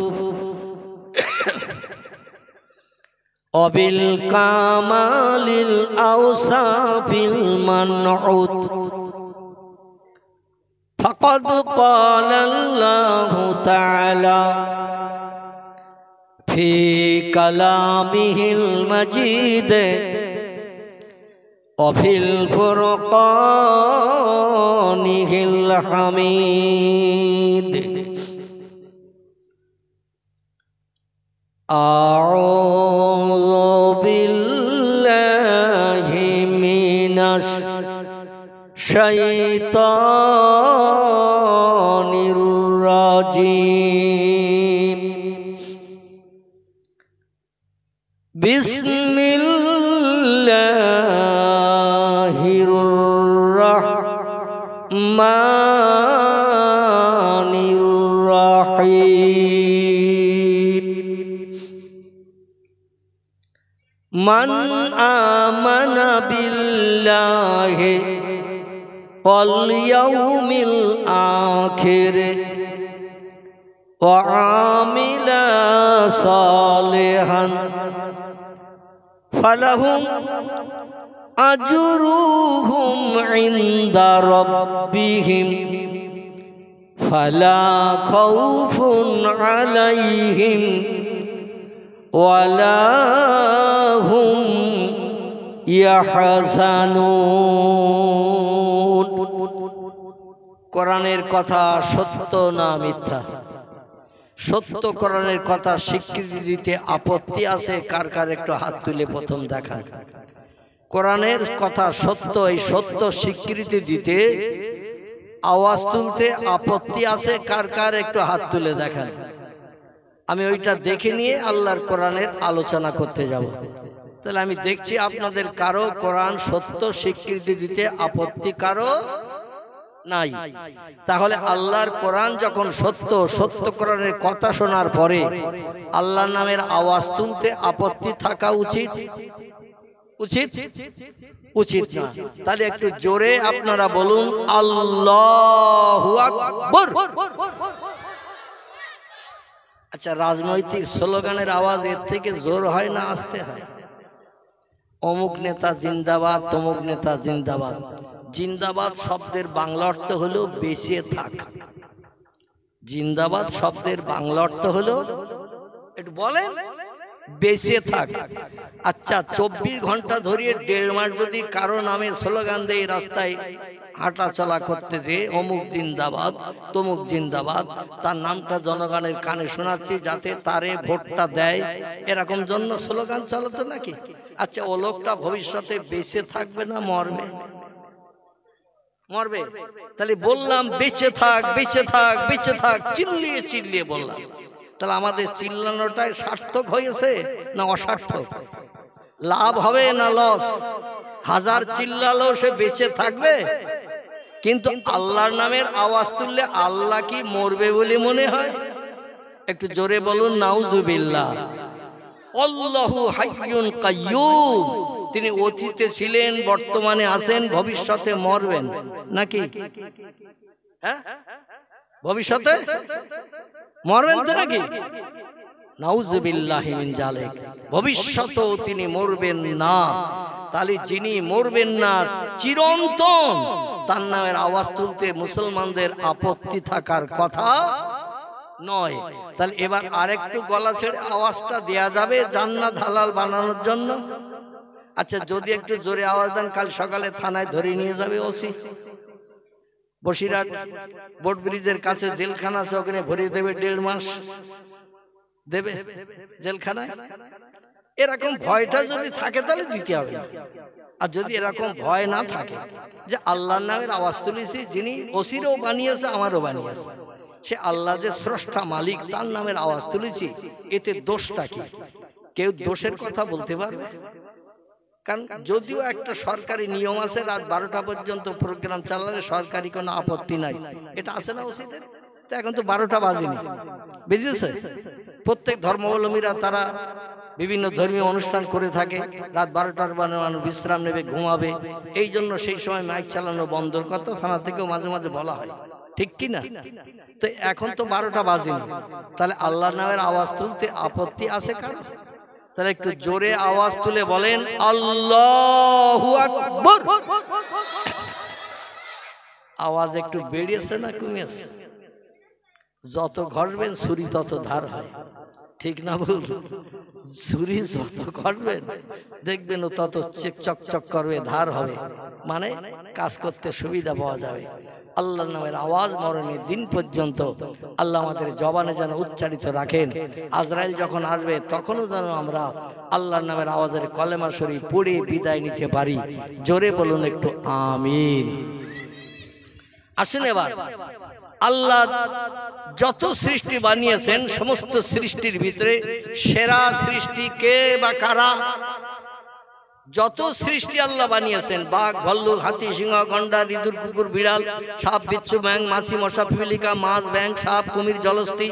وبالكمال الأوصاف المنعوت فقد قال الله تعالى في كلامه المجيد وفي الفرقانه الحميد أعوذ بالله من الشيطان الرجيم بسم الله الرحمن الرحيم من آمن بالله واليوم الآخر وعمل صالحا فلهم أجرهم عند ربهم فلا خوف عليهم ওয়ালা হুম ইয়াহজানুন। কোরআনের কথা সত্য না মিথ্যা? সত্য কোরআনের কথা স্বীকৃতি দিতে আপত্তি আছে? কার কার একটু হাত তুলে প্রথম দেখান। কোরআনের কথা সত্য, এই সত্য স্বীকৃতি দিতে আওয়াজ তুলতে আপত্তি আছে? কার কার একটু হাত তুলে দেখান। আমি ওইটা দেখে নিয়ে আল্লাহর কোরআনের আলোচনা করতে যাব। তাহলে আমি দেখছি আপনাদের কারো কোরআন সত্য স্বীকৃতি দিতে আপত্তি কারো নাই। তাহলে আল্লাহর কোরআন যখন সত্য, সত্য কোরআনের কথা শোনার পরে আল্লাহর নামের আওয়াজ তুলতে আপত্তি থাকা উচিত? উচিত? উচিত না। তাহলে একটু জোরে আপনারা বলুন আল্লাহু আকবার। আচ্ছা, রাজনৈতিক স্লোগানের আওয়াজ এর থেকে জোর হয় না আস্তে হয়? অমুক নেতা জিন্দাবাদ, তমুক নেতা জিন্দাবাদ। জিন্দাবাদ শব্দের বাংলা অর্থ হলো বেঁচে থাক। জিন্দাবাদ শব্দের বাংলা অর্থ হলো, একটু বলেন, বেঁচে থাক। আচ্ছা, 24 ঘন্টা ধরে 1.5 মাস যদি কারো নামে স্লোগান দেয় রাস্তায় হাঁটা চলা করতে, যে অমুক জিন্দাবাদ তমুক জিন্দাবাদ, তার নামটা জনগণের কানে শোনাচ্ছি যাতে তারে ভোটটা দেয়, এরকম জন্য স্লোগান চালাতো নাকি? আচ্ছা, ও লোকটা ভবিষ্যতে বেঁচে থাকবে না মরবে? মরবে। তাহলে বললাম বেঁচে থাক, বেঁচে থাক, বেঁচে থাক, চিল্লিয়ে চিল্লিয়ে বললাম। তাহলে আমাদের চিল্লানোটাই সার্থক হয়েছে না অসার্থক? লাভ হবে না লস? হাজার চিল্লালেও সে বেঁচে থাকবে, কিন্তু আল্লাহর নামের আওয়াজ তুললে আল্লাহ কি মরবে বলে মনে হয়? একটু জোরে বলুন নাউজুবিল্লাহ। আল্লাহু হাইয়ুন কাইয়্যুম। তিনি অতীতে ছিলেন, বর্তমানে আছেন, ভবিষ্যতে মরবেন নাকি? হ্যাঁ, ভবিষ্যতে মরবেন তো নাকি? নাউজুবিল্লাহি মিন জালিক। ভবিষ্যতেও তিনি মরবেন না। তাহলে যিনি মরবেন না, চিরন্তন, তার নামের আওয়াজ তুলতে মুসলমানদের আপত্তি থাকার কথা নয়। তাহলে এবার আরেকটু গলা ছেড়ে আওয়াজটা দেয়া যাবে জান্নাত হালাল বানানোর জন্য? আচ্ছা, যদি একটু জোরে আওয়াজ দেন, কাল সকালে থানায় ধরে নিয়ে যাবে ওসি। বসিরহাট বোট ব্রিজের কাছে জেলখানা আছে, ওখানে ভরিয়ে দেবে, 1.5 মাস দেবে জেলখানায়। এরকম ভয়টা যদি থাকে তাহলে দিতে হবে না। আর যদি এরকম ভয় না থাকে যে আল্লাহর নামের আওয়াজ তুলেছি, যিনি ওসিরও বানিয়েছে আমারও বানিয়েছে, সে আল্লাহ যে স্রষ্টা মালিক, তার নামের আওয়াজ তুলেছি, এতে দোষটা কি? কেউ দোষের কথা বলতে পারবে? কারণ যদিও একটা সরকারি নিয়ম আছে, রাত 12টা পর্যন্ত প্রোগ্রাম চালালে সরকারি কোনো আপত্তি নাই, এটা আছে না ওসিদের? তো এখন তো 12টা বাজেনি, বুঝেছে? প্রত্যেক ধর্মাবলম্বীরা তারা বিভিন্ন ধর্মীয় অনুষ্ঠান করে থাকে, রাত 12টার মানুষ বিশ্রাম নেবে, ঘুমাবে, এই জন্য সেই সময় মাইক চালানো বন্ধর কথা থানা থেকেও মাঝে মাঝে বলা হয়, ঠিক কি না? তো এখন তো 12টা বাজেনি, তাহলে আল্লাহর নামের আওয়াজ তুলতে আপত্তি আছে কারো? তাহলে একটু জোরে আওয়াজ তুলে বলেন আল্লাহু আকবার। আওয়াজ একটু বেড়েছে না কমেছে? যত ঘটবেন ছুরি তত ধার হয়, ঠিক না বল? ছুরি যত ঘটবেন দেখবেন ও তত চকচক করবে, ধার হবে, মানে কাজ করতে সুবিধা পাওয়া যাবে। আল্লাহর নামের আওয়াজ মরণের দিন পর্যন্ত আল্লাহ আমাদের জবানে যেন উচ্চারিত রাখেন। আজরাইল যখন আসবে তখনও যেন আমরা আল্লাহর নামের আওয়াজের কলেমা শরীফ পড়ে বিদায় নিতে পারি। জোরে বলুন একটু আমিন। আসুন এবার আল্লাহ যত সৃষ্টি বানিয়েছেন, সমস্ত সৃষ্টির ভিতরে সেরা সৃষ্টি কে বা কারা? যত সৃষ্টি আল্লাহ বানিয়েছেন, বাঘ, ভাল্লুক, হাতি, সিংহ, গন্ডার, ইঁদুর, কুকুর, বিড়াল, সাপ, বিচ্ছু, ব্যাঙ, মাছি, মশা, পিপিলিকা, মাছ, ব্যাঙ, সাপ, কুমির, জলস্থি,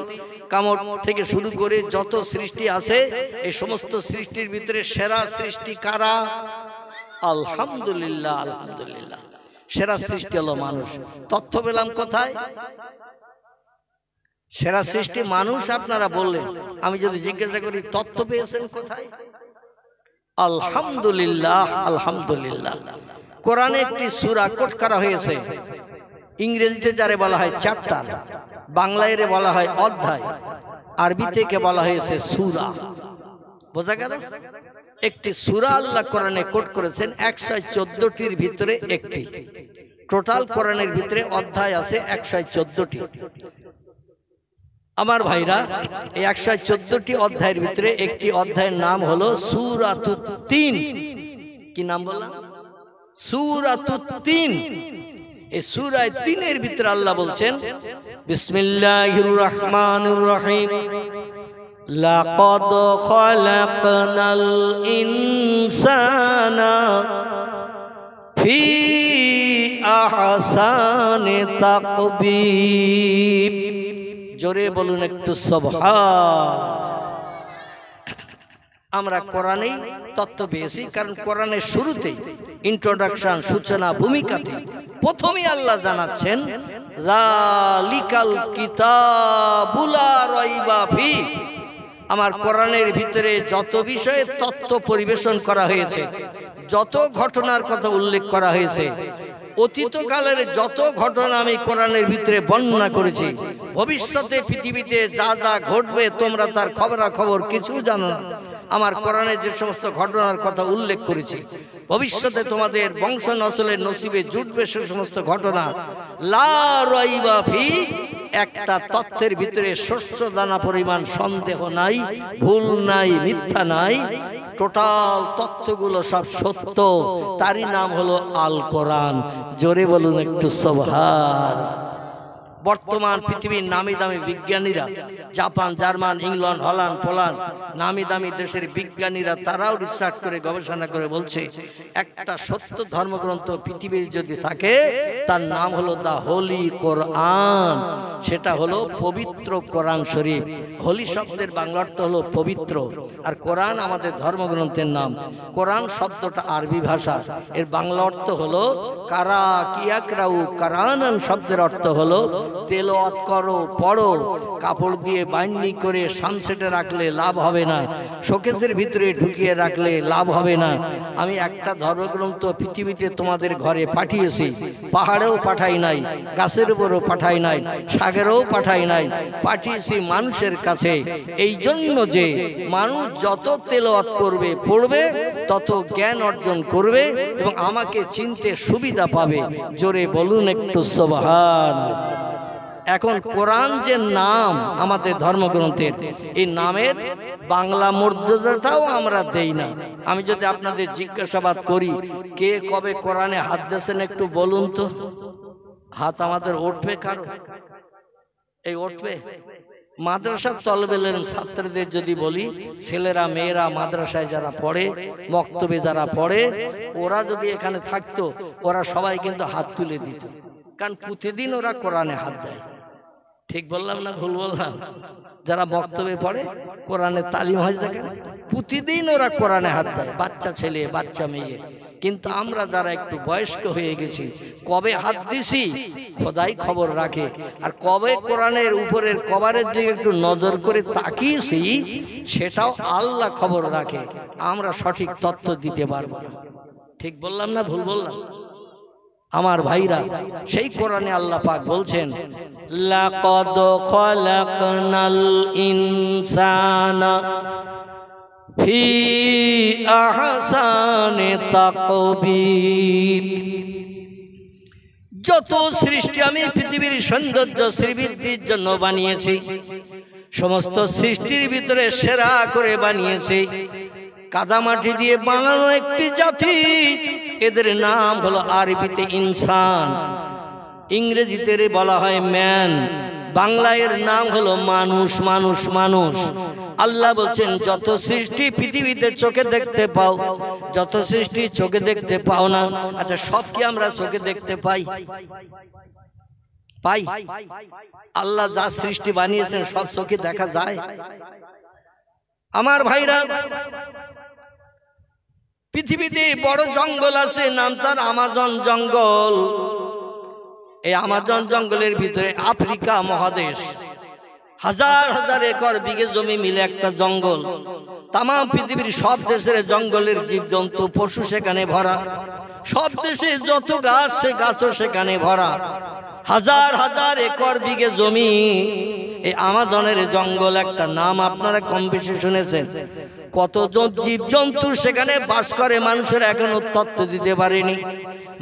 কামড় থেকে শুরু করে যত সৃষ্টি আছে, এই সমস্ত সৃষ্টির ভিতরে সেরা সৃষ্টি কারা? আলহামদুলিল্লাহ, আলহামদুলিল্লাহ। সেরা সৃষ্টি হলো মানুষ। তথ্য পেলাম কোথায়? সেরা সৃষ্টি মানুষ আপনারা বললেন, আমি যদি জিজ্ঞাসা করি তথ্য পেয়েছেন কোথায়? আলহামদুলিল্লাহ, আলহামদুলিল্লাহ। কোরআনে একটি সূরা কোট করা হয়েছে, ইংরেজিতে যারে বলা হয় চ্যাপ্টার, বাংলায় বলা হয় অধ্যায়, আরবিতে কে বলা হয়েছে সূরা। বোঝা গেল? একটি সূরা আল্লাহ কোরআনে কোট করেছেন 114টির ভিতরে একটি। টোটাল কোরআনের ভিতরে অধ্যায় আছে 114টি। আমার ভাইরা, এই 114টি অধ্যায়ের ভিতরে একটি অধ্যায়ের নাম হলো সূরাতুত তিন। কি নাম বললাম? সূরাতুত তিন। এই সূরা তিনের ভিতরে আল্লাহ বলছেন বিসমিল্লাহির রহমানির রহিম লাকাদ খালাকনাল ইনসানা ফি আহসানি তাকবীব। জোরে বলুন একটু সুবহান। আমরা কোরআনেই তত্ত্ব পেয়েছি, কারণ কোরআনের শুরুতেই ইন্ট্রোডাকশন, সূচনা, ভূমিকাতে প্রথমেই আল্লাহ জানাচ্ছেন যালিকাল কিতাবু লা রাইবা ফি। আমার কোরআনের ভিতরে যত বিষয়ে তত্ত্ব পরিবেশন করা হয়েছে, যত ঘটনার কথা উল্লেখ করা হয়েছে, অতীতকালের যত ঘটনা আমি কোরআনের ভিতরে বর্ণনা করেছি, ভবিষ্যতে পৃথিবীতে যা যা ঘটবে তোমরা তার খবরাখবর কিছু জানো না। আমার কোরআনে যে সমস্ত ঘটনার কথা উল্লেখ করেছি, ভবিষ্যতে তোমাদের বংশ নসলের নসিবে জুটবে সে সমস্ত ঘটনা, লা রাইবা ফি, একটা তথ্যের ভিতরে শস্য দানা পরিমাণ সন্দেহ নাই, ভুল নাই, মিথ্যা নাই। টোটাল তথ্যগুলো সব সত্য, তারই নাম হলো আল কোরআন। জোরে বলুন একটু সুবহান। বর্তমান পৃথিবীর নামি দামি বিজ্ঞানীরা, Japan, German, England, Holland, Poland, নামি দামি দেশের বিজ্ঞানীরা তারাও রিসার্চ করে গবেষণা করে বলছে একটা সত্য ধর্মগ্রন্থ পৃথিবীর যদি থাকে তার নাম হলো দা হোলি কোরআন। সেটা হলো পবিত্র কোরআন শরীফ। হোলি শব্দের বাংলা অর্থ হলো পবিত্র, আর কোরআন আমাদের ধর্মগ্রন্থের নাম। কোরআন শব্দটা আরবি ভাষা, এর বাংলা অর্থ হলো কারা কিয়াকরাউ কারানান শব্দের অর্থ হলো তেলাওয়াত করো, পড়ো। কাপড় দিয়ে বাইন্ডিং করে সানসেটে রাখলে লাভ হবে না, শোকেসের ভিতরে ঢুকিয়ে রাখলে লাভ হবে না। আমি একটা ধর্মগ্রন্থ পৃথিবীতে তোমাদের ঘরে পাঠিয়েছি, পাহাড়েও পাঠাই নাই, গাছের উপরও পাঠাই নাই, সাগরেও পাঠাই নাই, পাঠিয়েছি মানুষের কাছে। এই জন্য যে মানুষ যত তেলাওয়াত করবে, পড়বে, তত জ্ঞান অর্জন করবে এবং আমাকে চিনতে সুবিধা পাবে। জোরে বলুন একটু সুবহান। এখন কোরআন যে নাম আমাদের ধর্মগ্রন্থের, এই নামের বাংলা মর্যাদাটাও আমরা দেই না। আমি যদি আপনাদের জিজ্ঞাসাবাদ করি কে কবে কোরআনে হাত দিয়েছেন একটু বলুন তো। হাত আমাদের উঠবে কারো? এই উঠবে? মাদ্রাসার তলবেল ইলম ছাত্রদের যদি বলি, ছেলেরা মেয়েরা মাদ্রাসায় যারা পড়ে, মক্তবে যারা পড়ে, ওরা যদি এখানে থাকতো ওরা সবাই কিন্তু হাত তুলে দিত, কারণ প্রতিদিন ওরা কোরআনে হাত দেয়। ঠিক বললাম না ভুল বললাম? যারা বক্তব্যে পড়ে, কোরআনের তালিম হয় যেখানে, প্রতিদিন ওরা কোরআনে হাত দেয়, বাচ্চা ছেলে বাচ্চা মেয়ে। কিন্তু আমরা যারা একটু বয়স্ক হয়ে গেছি, কবে হাত দিছি খোদাই খবর রাখে, আর কবে কোরআনের উপরের কভারের দিকে একটু নজর করে তাকিয়েছি সেটাও আল্লাহ খবর রাখে। আমরা সঠিক তথ্য দিতে পারবো না। ঠিক বললাম না ভুল বললাম? আমার ভাইরা, সেই কোরআনে আল্লাহ পাক বলছেন লাকাদ খালাকনাল ইনসানা ফি আহসানি তাকবীর। যত সৃষ্টি আমি পৃথিবীর সৌন্দর্য শ্রীবৃদ্ধির জন্য বানিয়েছি, সমস্ত সৃষ্টির ভিতরে সেরা করে বানিয়েছি। কাদামাটি দিয়ে বানানো একটি জাতি, এদের নাম হলো আরবিতে ইনসান, ইংরেজিতে বলা হয় ম্যান, বাংলায় এর নাম হলো মানুষ। মানুষ মানুষ আল্লাহ বলছেন যত সৃষ্টি পৃথিবীতে চোখে দেখতে পাও, যত সৃষ্টি চোখে দেখতে পাও না। আচ্ছা, সব কি আমরা চোখে দেখতে পাই? পাই? আল্লাহ যা সৃষ্টি বানিয়েছেন সব চোখে দেখা যায়? আমার ভাইরা, পৃথিবীতে বড় জঙ্গল আছে, নাম তার আমাজন জঙ্গল। এই আমাজন জঙ্গলের ভিতরে আফ্রিকা মহাদেশ, হাজার হাজার একর বিঘে জমি মিলে একটা জঙ্গল। তাম পৃথিবীর সব দেশের জঙ্গলের জীবজন্তু পশু সেখানে ভরা, সব দেশে যত গাছ সে গাছও সেখানে ভরা। হাজার হাজার একর বিঘে জমি, এই আমাজনের জঙ্গল। একটা নাম আপনারা কম বেশি শুনেছেন, কত জীব জন্তু সেখানে বাস করে, মানুষের এখনো তথ্য দিতে পারেনি।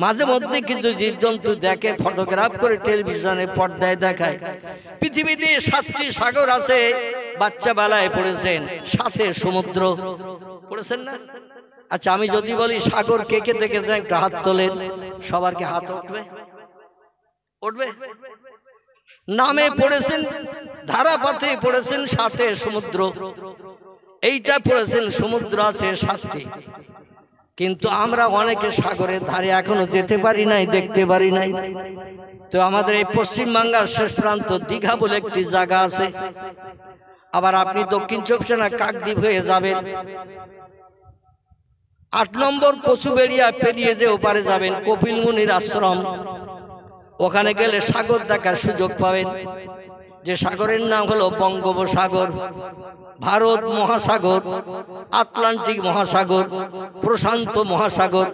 মাঝে মধ্যে কিছু জীব জন্তু দেখে, ফটোগ্রাফ করে টেলিভিশনে পর্দায় দেখায়। পৃথিবীতে 7টি সাগর আছে, বাচ্চা বেলায় পড়েছেন, 7 সমুদ্র পড়েছেন না? আচ্ছা, আমি যদি বলি সাগর কে কে দেখেছেন একটা হাত তোলেন, সবার কি হাত উঠবে? উঠবে? নামে পড়েছেন, ধারাপাতে পড়েছেন 7 সমুদ্র, এইটা পড়েছেন সমুদ্র আছে 7টি। কিন্তু আমরা অনেকে সাগরের ধারে এখনো যেতে পারি নাই, দেখতে পারি নাই। তো আমাদের এই পশ্চিমবাংলার শেষ প্রান্ত দীঘা বলে একটি জায়গা আছে। আবার আপনি দক্ষিণ 24 পরগনা কাকদ্বীপ হয়ে যাবেন, 8 নম্বর কচুবেড়িয়া পেরিয়ে যে ওপারে যাবেন কপিল মুনির আশ্রম, ওখানে গেলে সাগর দেখার সুযোগ পাবেন। যে সাগরের নাম হলো বঙ্গোপসাগর, ভারত মহাসাগর, আটলান্টিক মহাসাগর, প্রশান্ত মহাসাগর,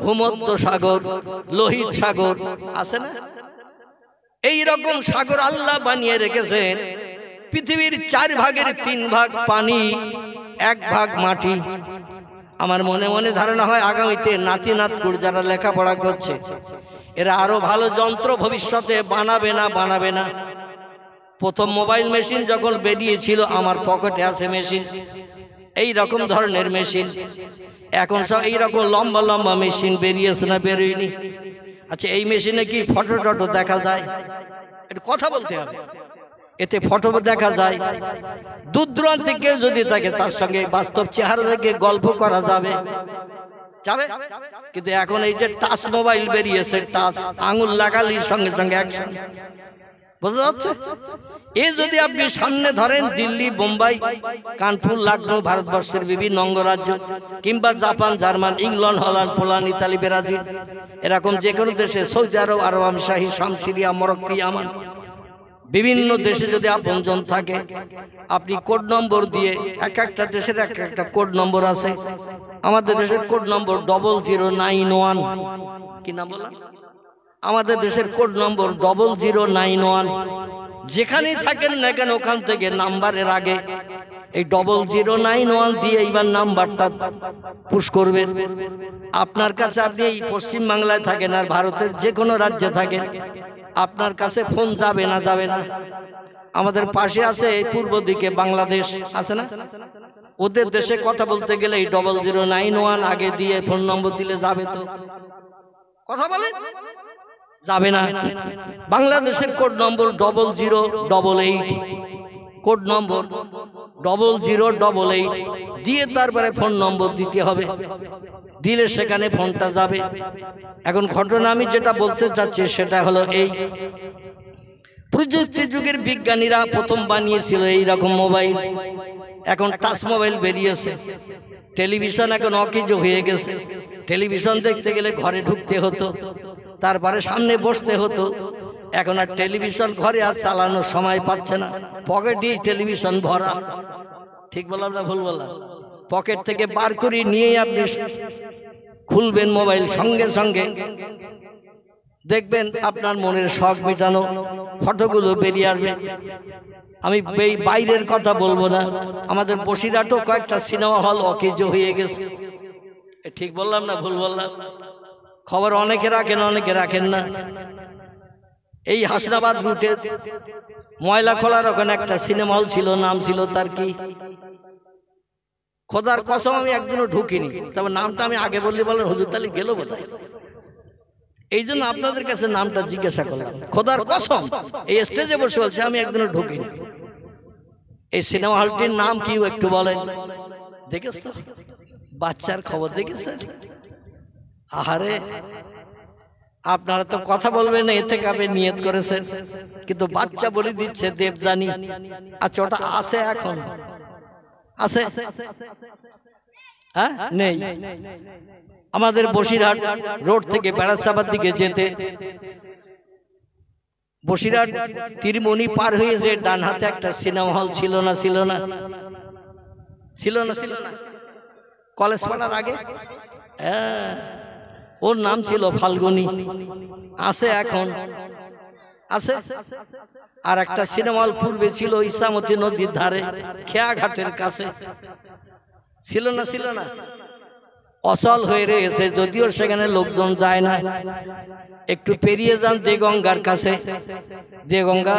ভূমধ্য সাগর, লোহিত সাগর আছে না? এই রকম সাগর আল্লাহ বানিয়ে রেখেছেন। পৃথিবীর 4 ভাগের 3 ভাগ পানি, 1 ভাগ মাটি। আমার মনে মনে ধারণা হয় আগামীতে নাতি নাতকুর যারা লেখাপড়া করছে এরা আরো ভালো যন্ত্র ভবিষ্যতে বানাবে না। প্রথম মোবাইল মেশিন যখন বেরিয়েছিল আমার পকেটে আছে মেশিন, এই রকম ধরনের মেশিন। এখন সব এই রকম লম্বা লম্বা মেশিন বেরিয়েছে না বেরোয়নি? আচ্ছা, এই মেশিনে কি ফটো টটো দেখা যায়? এটা কথা বলতে হবে। এতে ফটো দেখা যায়, দূর দূরান্ত থেকে যদি থাকে তার সঙ্গে বাস্তব চেহারা দেখে গল্প করা যাবে। কিন্তু এখন এই যে টাচ মোবাইল বেরিয়েছে, টাচ আঙুল লাগালেই সঙ্গে সঙ্গে অ্যাকশন, বোঝা যাচ্ছে? এই যদি আপনি সামনে ধরেন দিল্লি, বোম্বাই, কানপুর, লখনৌ, ভারতবর্ষের বিভিন্ন অঙ্গরাজ্য, কিংবা Japan, German, England, Holland, Poland, Italy, Brazil, এরকম যে কোনো দেশে, সৌদি আরব, আরব আমিরাত, শাম, সিরিয়া, মরক্কো, ইয়ামান, বিভিন্ন দেশে যদি আপনজন থাকে, আপনি কোড নম্বর দিয়ে, এক একটা দেশের এক একটা কোড নম্বর আছে। আমাদের দেশের কোড নম্বর 0091, কি নাম বললাম? আমাদের দেশের কোড নম্বর 0091। যেখানেই থাকেন না কেন ওখান থেকে নাম্বারের আগে এই 0091 দিয়ে এইবার নাম্বারটা পুশ করবেন। আপনার কাছে, আপনি এই পশ্চিম বাংলায় থাকেন আর ভারতের যে কোনো রাজ্যে থাকেন, আপনার কাছে ফোন যাবে না? আমাদের পাশে আছে এই পূর্ব দিকে বাংলাদেশ আছে না, ওদের দেশে কথা বলতে গেলে এই 0091 আগে দিয়ে ফোন নম্বর দিলে যাবে? তো কথা বলেন, যাবে না। বাংলাদেশের কোড নম্বর 0088, কোড নম্বর 0088 দিয়ে তারপরে ফোন নম্বর দিতে হবে, দিলে সেখানে ফোনটা যাবে। এখন ঘটনা আমি যেটা বলতে চাচ্ছি সেটা হলো এই, প্রযুক্তি যুগের বিজ্ঞানীরা প্রথম বানিয়েছিল এই রকম মোবাইল। এখন টাচ মোবাইল বেরিয়েছে, টেলিভিশন এখন অকেজো হয়ে গেছে। টেলিভিশন দেখতে গেলে ঘরে ঢুকতে হতো, তারপরে সামনে বসতে হতো। এখন আর টেলিভিশন ঘরে আর চালানোর সময় পাচ্ছে না, পকেটেই টেলিভিশন ভরা। ঠিক বললাম না ভুল বললাম? পকেট থেকে বার করে নিয়েই আপনি খুলবেন মোবাইল, সঙ্গে সঙ্গে দেখবেন আপনার মনের শখ মেটানো ফটোগুলো বেরিয়ে আসবে। আমি এই বাইরের কথা বলবো না, আমাদের বসিরহাটও কয়েকটা সিনেমা হল অকেজো হয়ে গেছে। ঠিক বললাম না ভুল বললাম? খবর অনেকে রাখেন, অনেকে রাখেন না। এই হাসনাবাদ রুটে ময়লা খোলার ওখানে একটা সিনেমা হল ছিল, নাম ছিল তার কি, খোদার কসম আমি একদিনও ঢুকিনি, তবে নামটা আমি আগে বললে বলেন হুজুর তালি গেল বোধহয়, এই জন্য আপনাদের কাছে নামটা জিজ্ঞাসা করলাম। খোদার কসম এই স্টেজে বসে বলছে আমি একদিনও ঢুকিনি। এই সিনেমা হলটির নাম কি একটু বলেন? দেখেছ তো? বাচ্চার খবর দেখেছেন? আহারে, আপনারা তো কথা বলবেন না, এতে কাবে নিয়ত করেছেন, কিন্তু বাচ্চা বলে দিচ্ছে দেবজানি। আচ্ছা, ওটা আছে এখন? আছে? হ্যাঁ, নেই। আমাদের বসিরহাট রোড থেকে বেড়াচাপার দিকে যেতে, বসিরহাট তীরমণি পার হয়ে যে ডান হাতে একটা সিনেমা হল ছিল না? ছিল না? ছিল না? ছিল না? কলেজ পাড়ার আগে, হ্যাঁ, ওর নাম ছিল ফাল্গুনি। আছে এখন? আছে। আর একটা সিনেমা হল পূর্বে ছিল ইসামতি নদীর ধারে, খেয়াঘাটের কাছে, ছিল না ছিল না, অচল হয়ে রয়েছে, যদিও সেখানে লোকজন যায় না। একটু পেরিয়ে যান দেগঙ্গার কাছে, দেগঙ্গা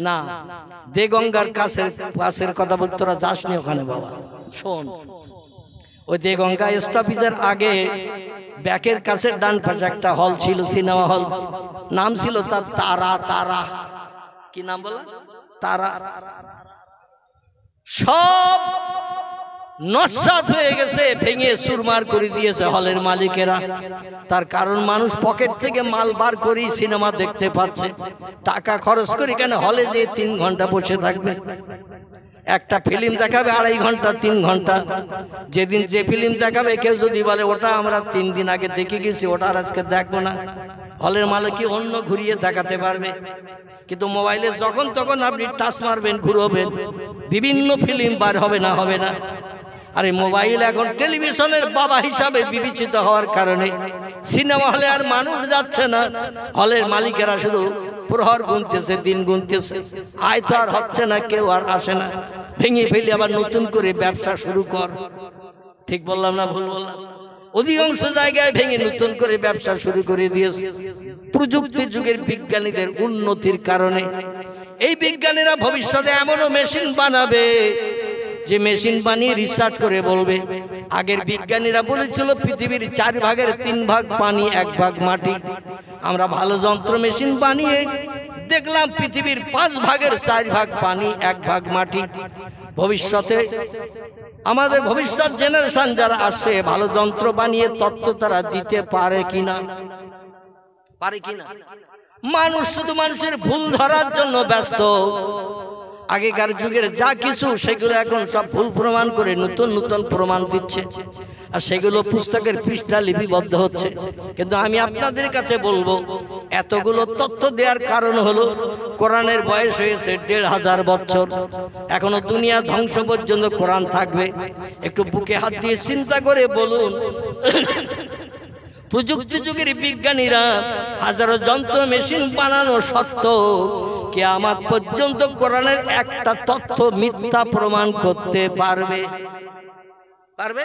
না, দেগঙ্গার কাছের কথা বলতে তোরা যাসনি ওখানে বাবা, শোন, ওই দেগঙ্গা স্টপেজের আগে ব্যাকের কাছে ডান পাশে একটা হল ছিল, সিনেমা হল, নাম ছিল তার তারা, তারা কি নাম বলা, তারা। সব নস্বাত হয়ে গেছে, ভেঙে চুরমার করে দিয়েছে হলের মালিকেরা। তার কারণ মানুষ পকেট থেকে মাল বার করে সিনেমা দেখতে পাচ্ছে, টাকা খরচ করে কেন হলে যে 3 ঘন্টা বসে থাকবে। একটা ফিল্ম দেখাবে 2.5 ঘন্টা 3 ঘন্টা, যেদিন যে ফিল্ম দেখাবে কেউ যদি বলে ওটা আমরা 3 দিন আগে দেখে গেছি, ওটা আর আজকে দেখবো না, হলের মালিক কি অন্য ঘুরিয়ে দেখাতে পারবে? কিন্তু মোবাইলে যখন তখন আপনি টাচ মারবেন, ঘুরবেন, বিভিন্ন ফিল্ম বার হবে না, হবে না। আর এই মোবাইল এখন টেলিভিশনের বাবা হিসাবে বিবেচিত হওয়ার কারণে সিনেমা হলে আর মানুষ যাচ্ছে না, হলের মালিকেরা শুধু প্রহর গুনতেছে, দিন গুনতেছে, আয় তো আর হচ্ছে না, কেউ আর আসে না। ভেঙে ফেলে আবার নতুন করে ব্যবসা শুরু কর। ঠিক বললাম না ভুল বললাম? অধিকাংশ জায়গায় ভেঙে নতুন করে ব্যবসা শুরু করে দিয়েছে প্রযুক্তি যুগের বিজ্ঞানীদের উন্নতির কারণে। এই বিজ্ঞানীরা ভবিষ্যতে এমনও মেশিন বানাবে যে মেশিন বানিয়ে রিসার্চ করে বলবে, আগের বিজ্ঞানীরা বলেছিল পৃথিবীর 4 ভাগের 3 ভাগ পানি, 1 ভাগ মাটি। আমরা ভালো যন্ত্র মেশিন বানিয়ে দেখলাম পৃথিবীর 5 ভাগের 4 ভাগ পানি, 1 ভাগ মাটি। ভবিষ্যতে আমাদের ভবিষ্যৎ জেনারেশন যারা আসছে, ভালো যন্ত্র বানিয়ে তত্ত্ব তারা দিতে পারে কিনা, পারে কিনা? মানুষ শুধু মানুষের ভুল ধরার জন্য ব্যস্ত। আগেকার যুগের যা কিছু সেগুলো এখন সব ভুল প্রমাণ করে নতুন নতুন প্রমাণ দিচ্ছে, আর সেগুলো পুস্তকের পৃষ্ঠা লিপিবদ্ধ হচ্ছে। কিন্তু আমি আপনাদের কাছে বলবো, এতগুলো তথ্য দেওয়ার কারণ হলো কোরআনের বয়স হয়েছে 1500 বছর, এখনো দুনিয়া ধ্বংস পর্যন্ত কোরআন থাকবে। একটু বুকে হাত দিয়ে চিন্তা করে বলুন, প্রযুক্তি যুগের বিজ্ঞানীরা হাজারো যন্ত্র মেশিন বানানো সত্ত্বেও কিয়ামত পর্যন্ত কোরআনের একটা তথ্য মিথ্যা প্রমাণ করতে পারবে? পারবে?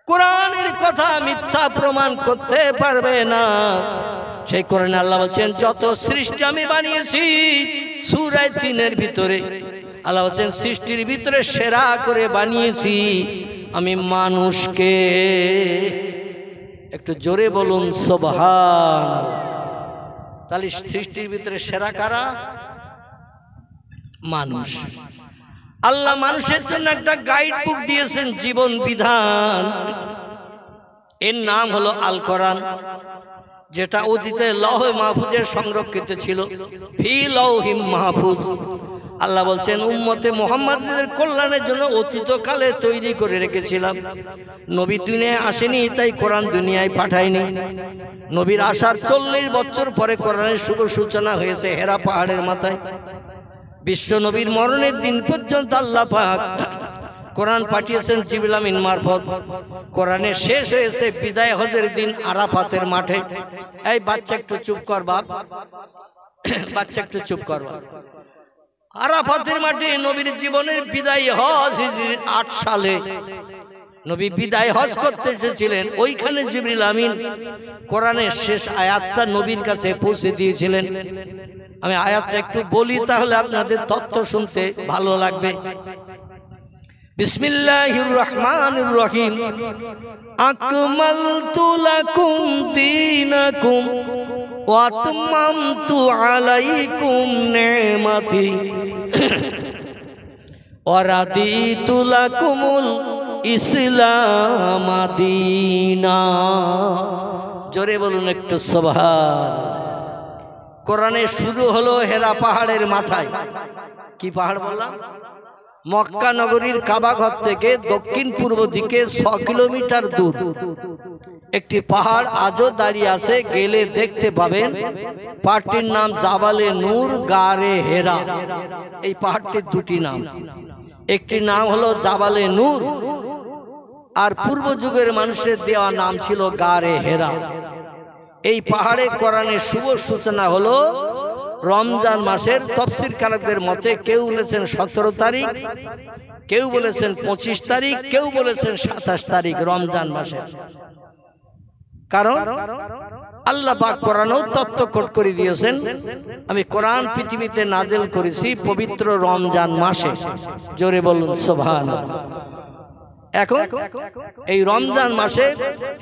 কোরআনের কথা মিথ্যা প্রমাণ করতে পারবে না। সেই কোরআনে আল্লাহ বলছেন, যত সৃষ্টি আমি বানিয়েছি, সূরা 3-এর ভিতরে আল্লাহ বলছেন, সৃষ্টির ভিতরে সেরা করে বানিয়েছি আমি মানুষকে। একটু জোরে বলুন সুবহানাল্লাহ। তাহলে সৃষ্টির ভিতরে সেরা কারা? মানুষ। আল্লাহ মানুষের জন্য একটা গাইড বুক দিয়েছেন, জীবন বিধান, এর নাম হলো আল কোরআন, যেটা অতীতে লৌহে মাহফুজে সংরক্ষিত ছিল, ফি লৌহিম মাহফুজ। আল্লাহ বলছেন, উম্মতে মুহাম্মাদের কল্যাণের জন্য অতীতকালে তৈরি করে রেখেছিলাম। নবী দুনিয়ায় আসেনি, তাই কোরআন দুনিয়ায় পাঠায়নি। নবীর আসার 40 বছর পরে কোরআনের শুভ সূচনা হয়েছে হেরা পাহাড়ের মাথায়। বিশ্ব নবীর মরণের দিন পর্যন্ত আল্লাহ পাক কোরআন পাঠিয়েছেন জিবরিল আমিন মারফত। কোরআনের শেষ হয়েছে বিদায় হজের দিন আরাফাতের মাঠে। এই বাচ্চা একটু চুপ কর বাপ, বাচ্চা একটু চুপ কর বাপ। আরাফাতের মাঠে নবীর জীবনের বিদায় হজ হিজরির 8 সালে নবী বিদায় হজ করতে এসেছিলেন। ওইখানে জিবরিল আমিন কোরআনের শেষ আয়াতটা নবীর কাছে পৌঁছে দিয়েছিলেন। আমি আয়াতটা একটু বলি, তাহলে আপনাদের তথ্য শুনতে ভালো লাগবে। বিসমিল্লাহির রহমানির রহিম। আকমালতু লাকুম দীনাকুম ওয়া আতমামতু আলাইকুম নি'মাতি ওয়া রাদিতু লাকুমুল ইসলাম দীনা। জোরে বলুন একটু সুবহানাল্লাহ। কোরআনে শুরু হলো হেরা পাহাড়ের মাথায়। কি পাহাড় বললাম? মক্কা নগরীর কাবা ঘর থেকে দক্ষিণ পূর্ব দিকে 6 কিলোমিটার দূর একটি পাহাড় আজও দাঁড়িয়ে আছে, গেলে দেখতে পাবেন। পাহাড়টির নাম জাবালে নূর, গারে হেরা। এই পাহাড়টির দুটি নাম, একটি নাম হলো জাবালে নূর, আর পূর্ব যুগের মানুষের দেওয়া নাম ছিল গারে হেরা। এই পাহাড়ে কোরআনের শুভ সূচনা হলো রমজান মাসের। তফসির কারকদের মতে কেউ বলেছেন 17 তারিখ, কেউ বলেছেন 25 তারিখ, কেউ বলেছেন 27 তারিখ রমজান মাসের। কারণ আল্লাহ পাক কোরআনেও তত্ত্ব কোট করে দিয়েছেন, আমি কোরআন পৃথিবীতে নাজিল করেছি পবিত্র রমজান মাসে। জোরে বলুন সুবহানাল্লাহ। এখন এই রমজান মাসে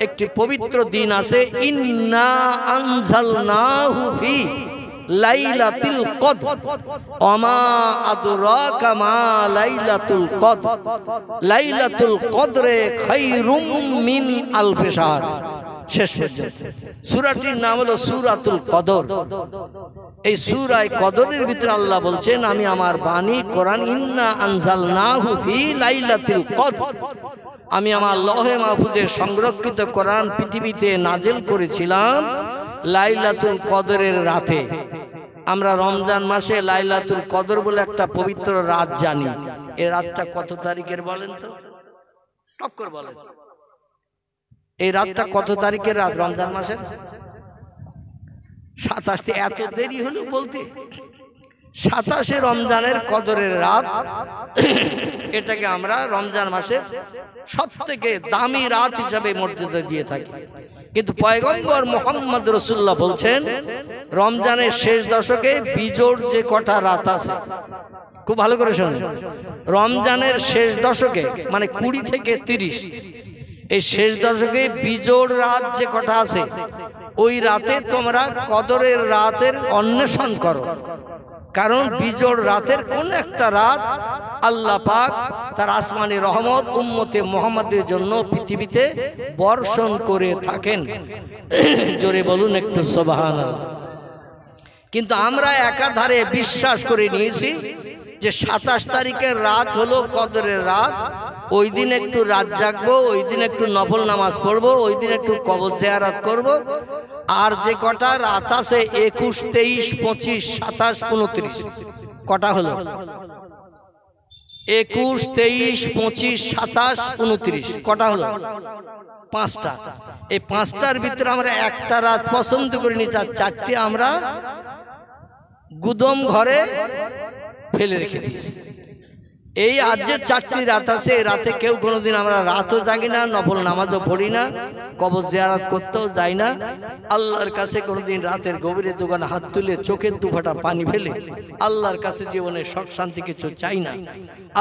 একটি পবিত্র দিন আছে, ইন্না আনজালনাহু ফি লাইলাতুল কদর ওমা আদরাকা মা লাইলাতুল কদর লাইলাতুল কদরে খায়রুম মিন আলফি শাহর। শেষ পর্যন্ত সূরাটির নাম হলো সূরাতুল কদর। এই সূরা কদরের ভিতরে আল্লাহ বলছেন, আমি আমার বাণী কোরআন, ইন্না আনজালনাহু ফি লাইলাতুল কদর, আমি আমার লৌহে মাহফুজে সংরক্ষিত কোরআন পৃথিবীতে নাজিল করেছিলাম লাইলাতুল কদরের রাতে। আমরা রমজান মাসে লাইলাতুল কদর বলে একটা পবিত্র রাত জানি। এই রাতটা কত তারিখের বলেন তো? টপ করে বলেন, এই রাতটা কত তারিখের রাত রমজান মাসের? 27। এত দেরি হলো বলতে? 27 রমজানের কদরের রাত। এটাকে আমরা রমজান মাসের সব থেকে দামি রাত হিসাবে মর্যাদা দিয়ে থাকি। কিন্তু পয়গম্বর মুহাম্মদ রাসূলুল্লাহ বলছেন, রমজানের শেষ দশকে বিজোড় যে কটা রাত আছে, খুব ভালো করে শুনুন, রমজানের শেষ দশকে মানে 20 থেকে 30, এই শেষ দশকে বিজোড় রাত যে কটা আছে, ওই রাতে তোমরা কদরের রাতের অন্বেষণ করো। কারণ বিজোড় রাতের কোন একটা রাত আল্লাহ পাক তার আসমানি রহমত উম্মতে মুহাম্মাদের জন্য পৃথিবীতে বর্ষণ করে থাকেন। জোরে বলুন একটু সুবহানাল্লাহ। কিন্তু আমরা একাধারে বিশ্বাস করে নিয়েছি যে 27 তারিখের রাত হলো কদরের রাত, ওই দিন একটু রাত জাগবো, ওই দিন একটু নফল নামাজ পড়বো, ওই দিন একটু কবর জিয়ারত করব। আর যে কটা রাত আছে 21, 23, 25, 27, 29, কটা হলো? 21, 23, 25, 27, 29, কটা হলো? 5টা। এই 5টার ভিতরে আমরা একটা রাত পছন্দ করে নিয়েছি, আর 4টে আমরা গুদম ঘরে ফেলে রেখে দিয়েছি। এই আজ যে 4টি রাত আছে, এই রাতে কেউ কোনোদিন আমরা রাতও জাগি না, নফল নামাজও পড়ি না, কবর জিয়ারত করতেও যাই না। আল্লাহর কাছে কোনোদিন রাতের গভীরে দোকানে হাত তুলে চোখের দুফোঁটা পানি ফেলে আল্লাহর কাছে জীবনে সুখ শান্তি কিছু চাই না।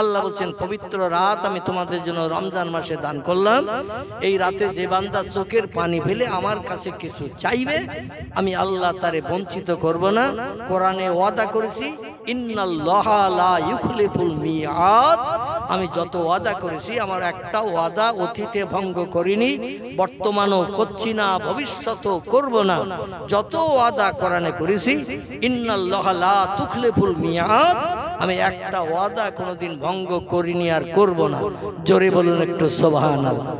আল্লাহ বলছেন, পবিত্র রাত আমি তোমাদের জন্য রমজান মাসে দান করলাম। এই রাতে যে বান্দা চোখের পানি ফেলে আমার কাছে কিছু চাইবে, আমি আল্লাহ তারে বঞ্চিত করব না। কোরআনে ওয়াদা করেছি, ইন্নাল্লাহা লা ইউখলিফুল মিআদ, আমি যত ওয়াদা করেছি আমার একটা ওয়াদা অতীতে ভঙ্গ করিনি, বর্তমানও করছি না, ভবিষ্যতেও করব না। যত ওয়াদা কোরআনে করেছি, ইন্নাল্লাহা লা তুখলিফুল মিআদ, আমি একটা ওয়াদা কোনোদিন ভঙ্গ করিনি আর করব না। জোরে বলুন একটু সুবহানাল্লাহ।